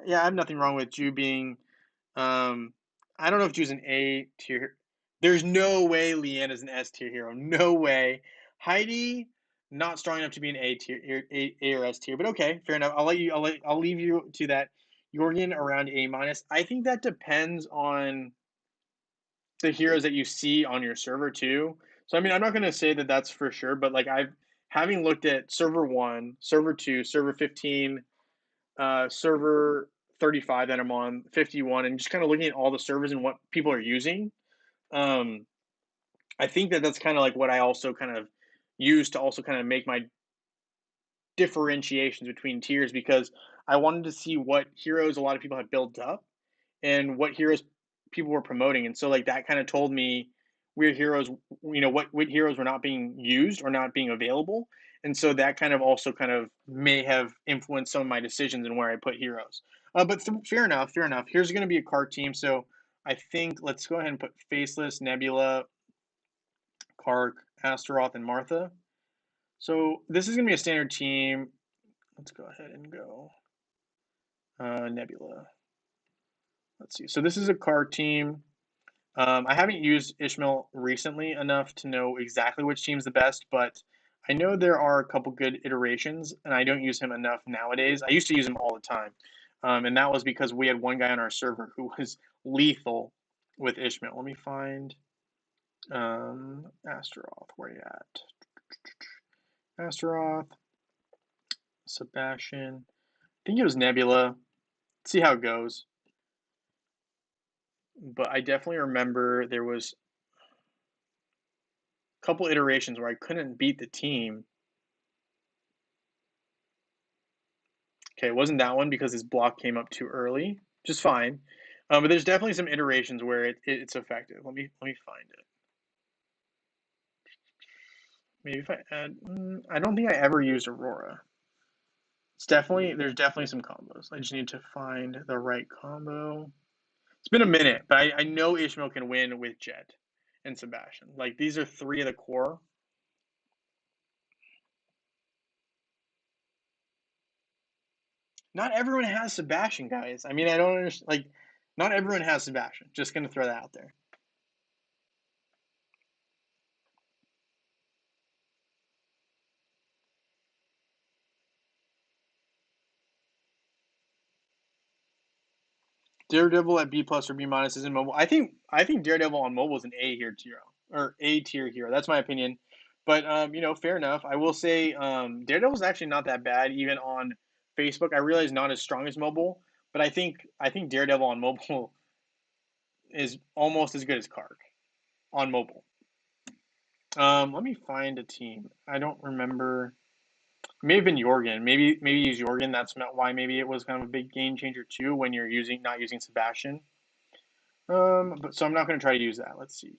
yeah, I have nothing wrong with Ju being. Um, I don't know if Ju's an A tier. There's no way Leanne is an S tier hero. No way. Heidi, not strong enough to be an A tier, A or S tier. But okay, fair enough. I'll leave you to that. Jorgen around A minus. I think that depends on the heroes that you see on your server too. So I mean, I'm not gonna say that that's for sure, but like having looked at server 1, server 2, server 15, server 35 that I'm on, 51, and just kind of looking at all the servers and what people are using. Um, I think that that's kind of like what I also kind of use to also kind of make my differentiations between tiers because I wanted to see what heroes a lot of people have built up and what heroes people were promoting. And so like that kind of told me weird heroes, what heroes were not being used or not being available, and so that kind of also kind of may have influenced some of my decisions and where I put heroes. But fair enough, fair enough. Here's going to be a card team, so I think let's go ahead and put Faceless, Nebula, Kark, Astaroth, and Martha. So this is going to be a standard team. Let's go ahead and go Nebula. Let's see. So this is a card team. I haven't used Ishmael recently enough to know exactly which team's the best, but I know there are a couple good iterations, and I don't use him enough nowadays. I used to use him all the time, and that was because we had one guy on our server who was lethal with Ishmael. Let me find Astaroth. Where you at? Astaroth, Sebastian. I think it was Nebula. Let's see how it goes. But I definitely remember there was a couple iterations where I couldn't beat the team. Okay, it wasn't that one because his block came up too early, just fine. But there's definitely some iterations where it's effective. Let me find it. Maybe if I add, I don't think I ever used Aurora. There's definitely some combos. I just need to find the right combo. It's been a minute, but I know Ishmael can win with Jet and Sebastian. Like these are three of the core. Not everyone has Sebastian, guys. I mean, I don't understand. Like, not everyone has Sebastian. Just gonna throw that out there. Daredevil at B plus or B minus is in mobile. I think Daredevil on mobile is an A tier hero or A tier hero. That's my opinion. But fair enough. I will say Daredevil's actually not that bad even on Facebook. I realize not as strong as mobile, but I think Daredevil on mobile is almost as good as Kark on mobile. Let me find a team. I don't remember. It may have been Jorgen. Maybe use Jorgen. That's why maybe it was kind of a big game changer too when you're not using Sebastian. But so I'm not going to try to use that. Let's see.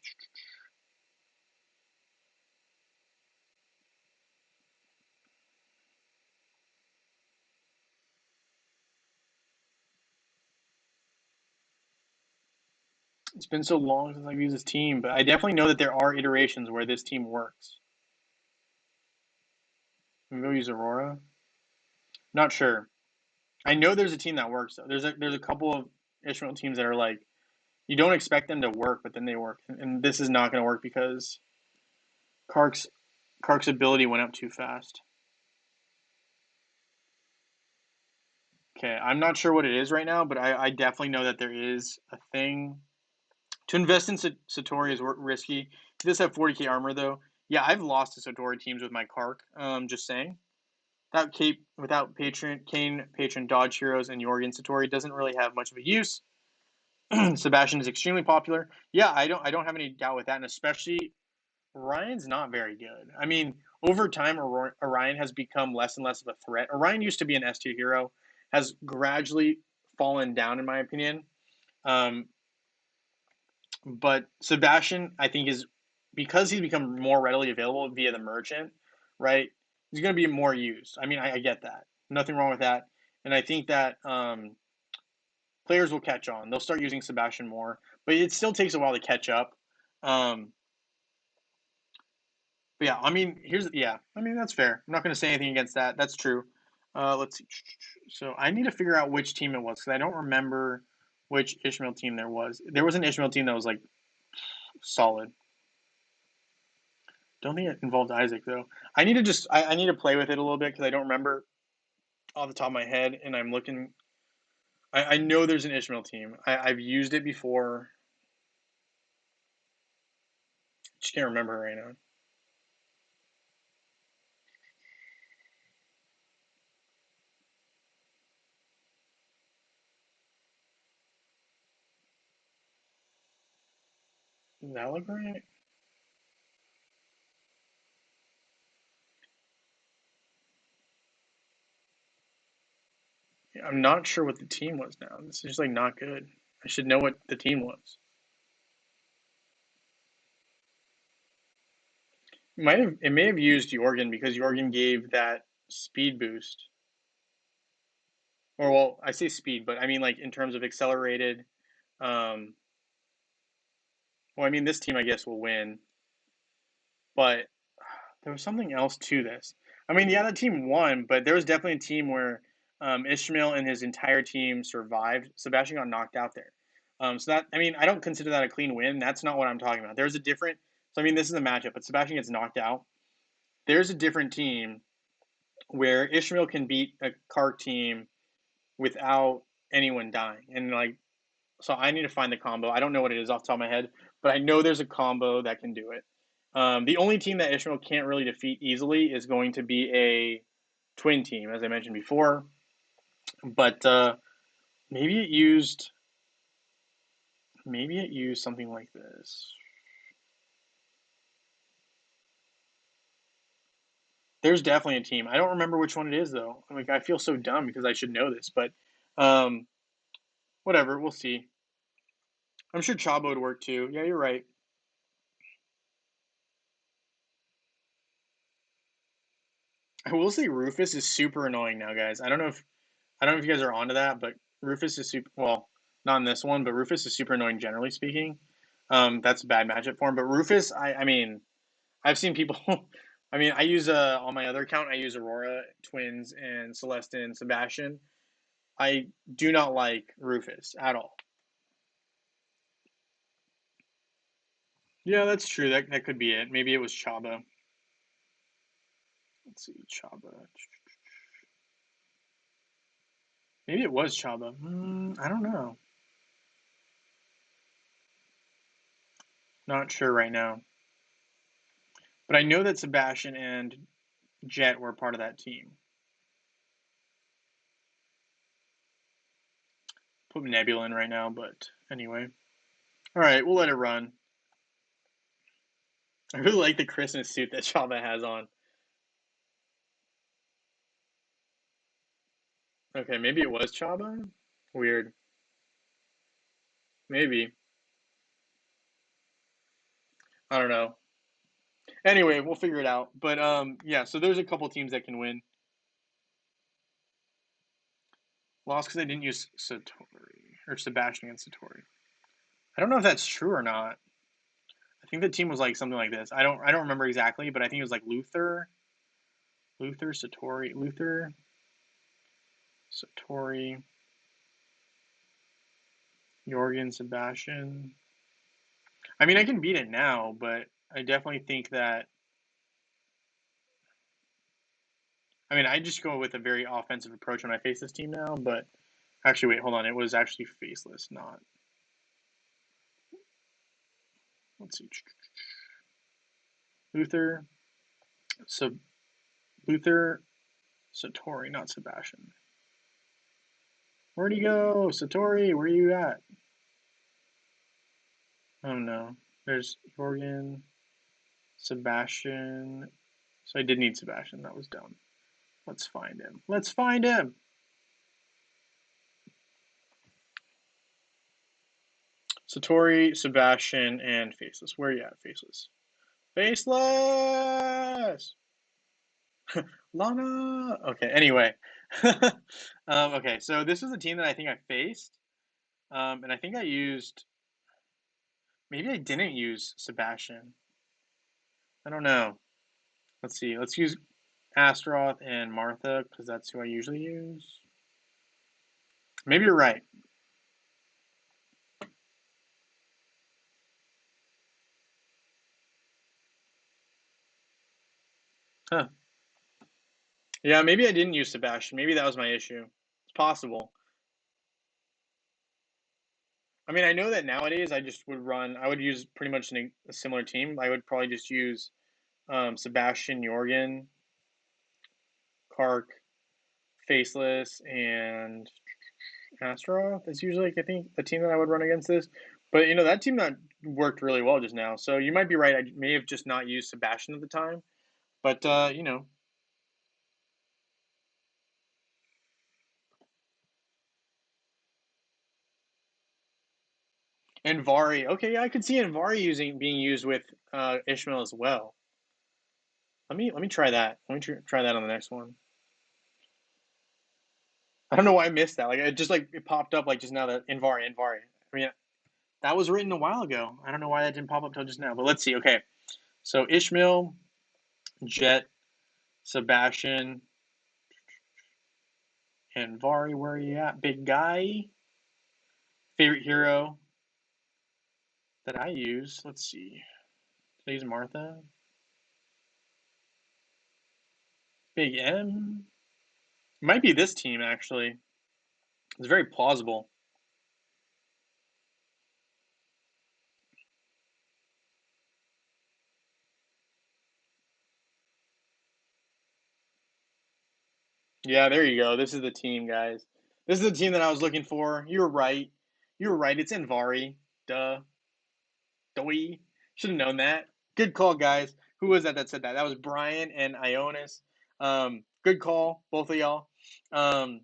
It's been so long since I've used this team, but I definitely know that there are iterations where this team works. Maybe we'll use Aurora. Not sure. I know there's a team that works though. There's a couple of Ishmael teams that are like you don't expect them to work, but then they work, and this is not going to work because Kark's Kark's ability went up too fast. Okay, I'm not sure what it is right now, but I definitely know that there is a thing. To invest in Satori is risky. He does have 40k armor though. Yeah, I've lost to Satori teams with my Kark. Just saying. Without Patron, Kane, Patron, Dodge Heroes, and Jorgen Satori doesn't really have much of a use. Sebastian is extremely popular. Yeah, I don't have any doubt with that, and especially Orion's not very good. I mean, over time, Orion has become less and less of a threat. Orion used to be an S tier hero, has gradually fallen down in my opinion. Um, but Sebastian, I think, is because he's become more readily available via the merchant, right? He's going to be more used. I mean, I get that. Nothing wrong with that. And I think that players will catch on. They'll start using Sebastian more, but it still takes a while to catch up. Um, but yeah, I mean, I mean, that's fair. I'm not going to say anything against that. That's true. Let's see. So I need to figure out which team it was because I don't remember which Ishmael team there was. There was an Ishmael team that was like solid. Don't think it involved Isaac though. I need to play with it a little bit because I don't remember off the top of my head, and I'm looking. I know there's an Ishmael team. I've used it before. Just can't remember right now. Does that look right? Yeah, I'm not sure what the team was now. This is just like not good. I should know what the team was. It may have used Jorgen because Jorgen gave that speed boost. Or well, I say speed, but I mean like in terms of accelerated. Um, well, I mean this team I guess will win, but there was something else to this. I mean, yeah, the team won, but there was definitely a team where Ishmael and his entire team survived. Sebastian got knocked out there. So that I mean, I don't consider that a clean win. That's not what I'm talking about. There's a different. So I mean, this is a matchup, but Sebastian gets knocked out. There's a different team where Ishmael can beat a Kark team without anyone dying, and like so I need to find the combo. I don't know what it is off the top of my head, but I know there's a combo that can do it. The only team that Ishmael can't really defeat easily is going to be a twin team, as I mentioned before. But maybe it used something like this. There's definitely a team. I don't remember which one it is though. Like I feel so dumb because I should know this, but um, whatever. We'll see. I'm sure Chabo would work too. Yeah, you're right. I will say Rufus is super annoying now, guys. I don't know if you guys are onto that, but Rufus is super well, not in this one, but Rufus is super annoying generally speaking. That's a bad matchup for him. But Rufus, I mean, I've seen people. I mean, I use on my other account, I use Aurora, Twins, and Celeste and Sebastian. I do not like Rufus at all. Yeah, that's true. That could be it. Maybe it was Chaba. Let's see, Chaba. Maybe it was Chaba. I don't know. Not sure right now. But I know that Sebastian and Jet were part of that team. Put Nebula in right now, but anyway. All right, we'll let it run. I really like the Christmas suit that Chaba has on. Okay, maybe it was Chaba? Weird. Maybe. I don't know. Anyway, we'll figure it out. But yeah, so there's a couple teams that can win. Lost because I didn't use Satori or Sebastian against Satori. I don't know if that's true or not. I think the team was like something like this. I don't remember exactly, but I think it was like Luther, Satori, Jorgen, Sebastian. I mean, I can beat it now, but I definitely think that. I mean, I just go with a very offensive approach when I face this team now. But actually, wait, hold on. It was actually faceless, not. Let's see. Luther, so Luther, Satori, not Sebastian. Where'd he go, Satori? Where are you at? Oh no, there's Jorgen, Sebastian. So I did need Sebastian. That was dumb. Let's find him. Let's find him. Satori, Sebastian, and Faceless. Where are you at, Faceless? Faceless! Lana! Okay, anyway. Okay, so this is a team that I think I faced. And I think I used. Maybe I didn't use Sebastian. I don't know. Let's see. Let's use Astaroth and Martha because that's who I usually use. Maybe you're right. Huh. Yeah, maybe I didn't use Sebastian. Maybe that was my issue. It's possible. I mean, I know that nowadays I just would run. I would use pretty much a similar team. I would probably just use Sebastian, Jorgen, Kark, Faceless, and Astaroth. That's usually, like, I think, a team that I would run against this. But that team that worked really well just now. So you might be right. I may have just not used Sebastian at the time. But and Vari. Okay, yeah, I could see Vari being used with Ishmael as well. Let me try that. Let me try that on the next one. I don't know why I missed that. Like it just like it popped up like just now that Invari. I mean, that was written a while ago. I don't know why that didn't pop up till just now. But let's see. Okay, so Ishmael, Jet, Sebastian, and Vari. Where are you at, big guy? Favorite hero that I use. Let's see. Did I use Martha? Big M. Might be this team actually. It's very plausible. Yeah, there you go. This is the team, guys. This is the team that I was looking for. You were right. You were right. It's Invari. Duh. Doi. Should have known that. Good call, guys. Who was that said that? That was Brian and Ionis. Good call, both of y'all. Um,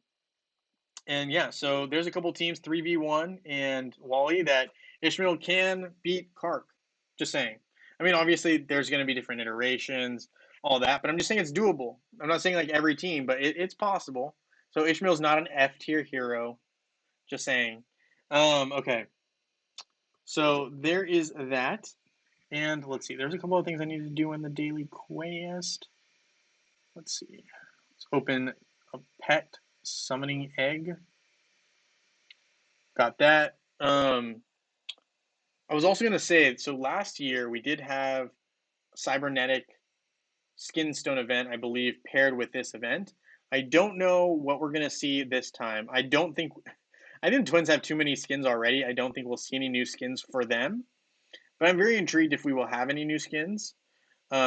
and yeah, so there's a couple teams, 3v1 and Wally, that Ishmael can beat Kark. Just saying. I mean, obviously, there's going to be different iterations, all that, but I'm just saying it's doable. I'm not saying like every team, but it's possible. So Ishmael's not an F tier hero. Just saying. Okay. So there is that. And let's see, there's a couple of things I need to do in the daily quest. Let's see. Let's open a pet summoning egg. Got that. I was also going to say, so last year we did have a cybernetic skin stone event, I believe, paired with this event. I don't know what we're going to see this time. I think the twins have too many skins already. I don't think we'll see any new skins for them. But I'm very intrigued if we will have any new skins.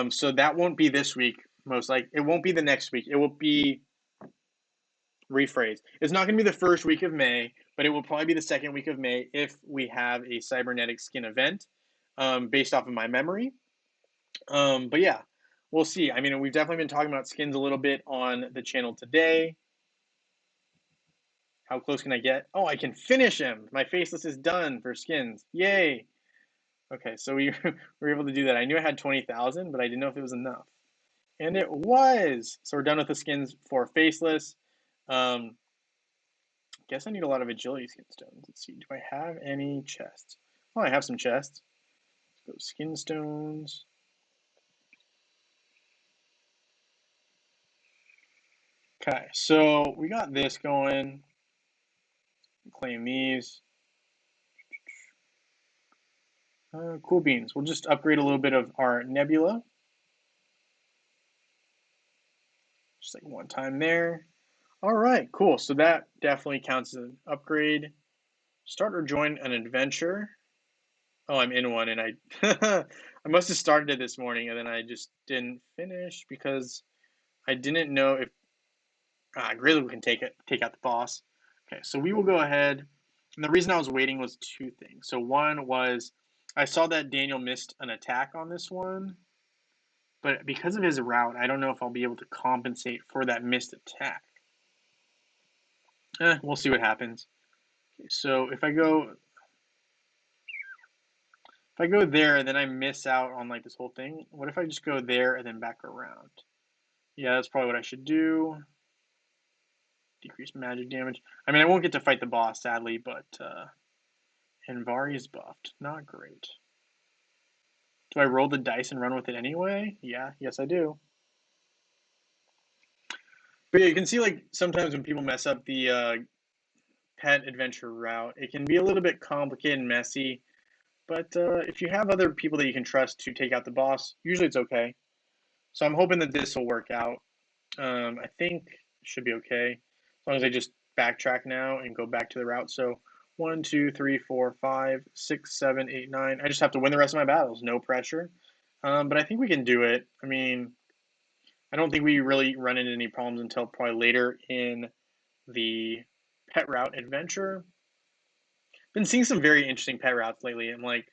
So that won't be this week, most like it won't be the next week. It will be rephrased. It's not going to be the first week of May, but it will probably be the second week of May if we have a cybernetic skin event, based off of my memory. But yeah, we'll see. I mean, we've definitely been talking about skins a little bit on the channel today. How close can I get? Oh, I can finish him. My faceless is done for skins. Yay. Okay, so we were able to do that. I knew I had 20,000, but I didn't know if it was enough. And it was. So we're done with the skins for faceless. Guess I need a lot of agility skin stones. Let's see. Do I have any chests? Oh, I have some chests. Let's go skin stones. Okay, so we got this going. Claim these. Cool beans. We'll just upgrade a little bit of our nebula. Just like one time there. All right, cool. So that definitely counts as an upgrade. Start or join an adventure. Oh, I'm in one, and I I must have started it this morning, and then I just didn't finish because I didn't know if Graylu can take out the boss. Okay, so we will go ahead. And the reason I was waiting was two things. So one was I saw that Daniel missed an attack on this one, but because of his route, I don't know if I'll be able to compensate for that missed attack. We'll see what happens. Okay, so if I go there, then I miss out on like this whole thing. What if I just go there and then back around? Yeah, that's probably what I should do. Decrease magic damage. I mean, I won't get to fight the boss, sadly, but Invari is buffed. Not great. Do I roll the dice and run with it anyway? Yeah, yes I do. But yeah, you can see like sometimes when people mess up the pet adventure route, it can be a little bit complicated and messy. But if you have other people that you can trust to take out the boss, usually it's okay. So I'm hoping that this will work out. I think it should be okay as long as I just backtrack now and go back to the route. So 1, 2, 3, 4, 5, 6, 7, 8, 9. I just have to win the rest of my battles. No pressure. But I think we can do it. I mean, I don't think we really run into any problems until probably later in the pet route adventure. Been seeing some very interesting pet routes lately. I'm like,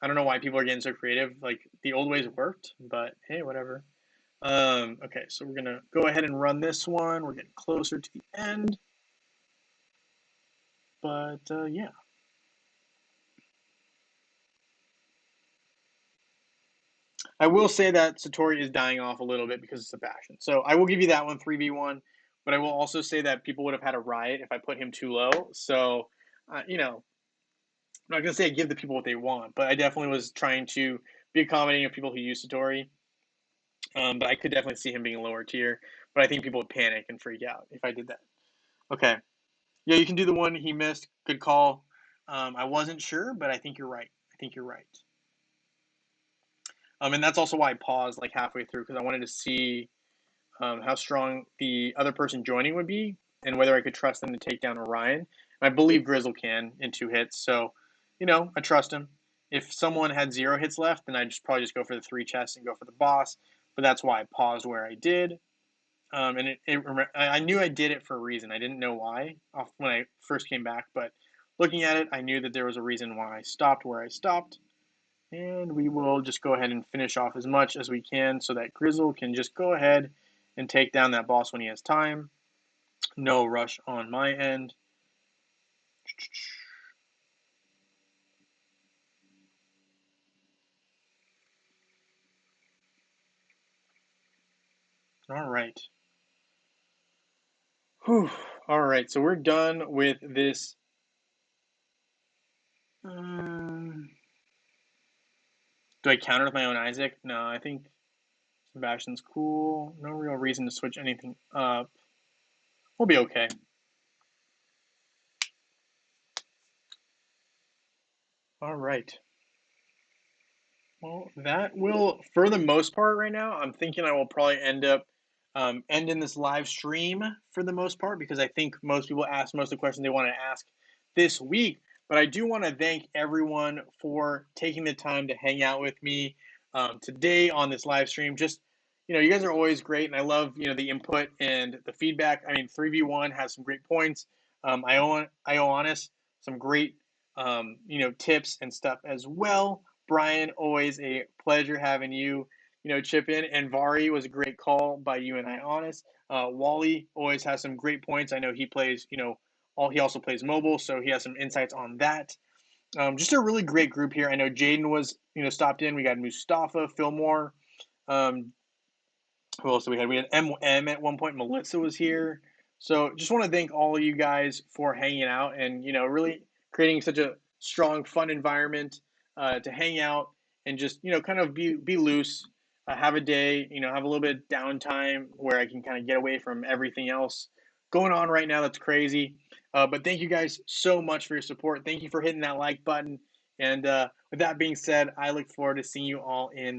I don't know why people are getting so creative. Like the old ways worked, but hey, whatever. Okay, so we're gonna go ahead and run this one. We're getting closer to the end, but yeah. I will say that Satori is dying off a little bit because of Sebastian. So I will give you that one 3v1, but I will also say that people would have had a riot if I put him too low. So, you know, I'm not going to say I give the people what they want, but I definitely was trying to be accommodating of people who use Satori. But I could definitely see him being lower tier. But I think people would panic and freak out if I did that. Okay. Yeah, you can do the one he missed. Good call. I wasn't sure, but I think you're right. I think you're right. And that's also why I paused like halfway through because I wanted to see how strong the other person joining would be and whether I could trust them to take down Orion. And I believe Grizzle can in 2 hits, so I trust him. If someone had 0 hits left, then I'd probably just go for the 3 chests and go for the boss. But that's why I paused where I did. And I knew I did it for a reason. I didn't know why when I first came back, but looking at it, I knew that there was a reason why I stopped where I stopped. And we will just go ahead and finish off as much as we can so that Grizzle can just go ahead and take down that boss when he has time. No rush on my end. All right. Whew. All right, so we're done with this. Do I counter with my own Isaac? No, I think Sebastian's cool. No real reason to switch anything up. We'll be okay. All right. Well, that will, for the most part, right now, I'm thinking I will probably end up ending this live stream for the most part because I think most people ask most of the questions they want to ask this week. But I do want to thank everyone for taking the time to hang out with me today on this live stream. Just, you guys are always great, and I love, the input and the feedback. I mean, 3v1 has some great points. I owe Honest some great, tips and stuff as well. Brian, always a pleasure having you, chip in. And Vari was a great call by you and I, Honest. Wally always has some great points. I know he plays, he also plays mobile, so he has some insights on that. Just a really great group here. I know Jaden was, stopped in. We got Mustafa, Fillmore. Um, who else do we had? We had MM at one point. Melissa was here. So just want to thank all of you guys for hanging out and really creating such a strong, fun environment to hang out and just kind of be loose, have a day, have a little bit of downtime where I can kind of get away from everything else going on right now. That's crazy. But thank you guys so much for your support. Thank you for hitting that like button. And with that being said, I look forward to seeing you all in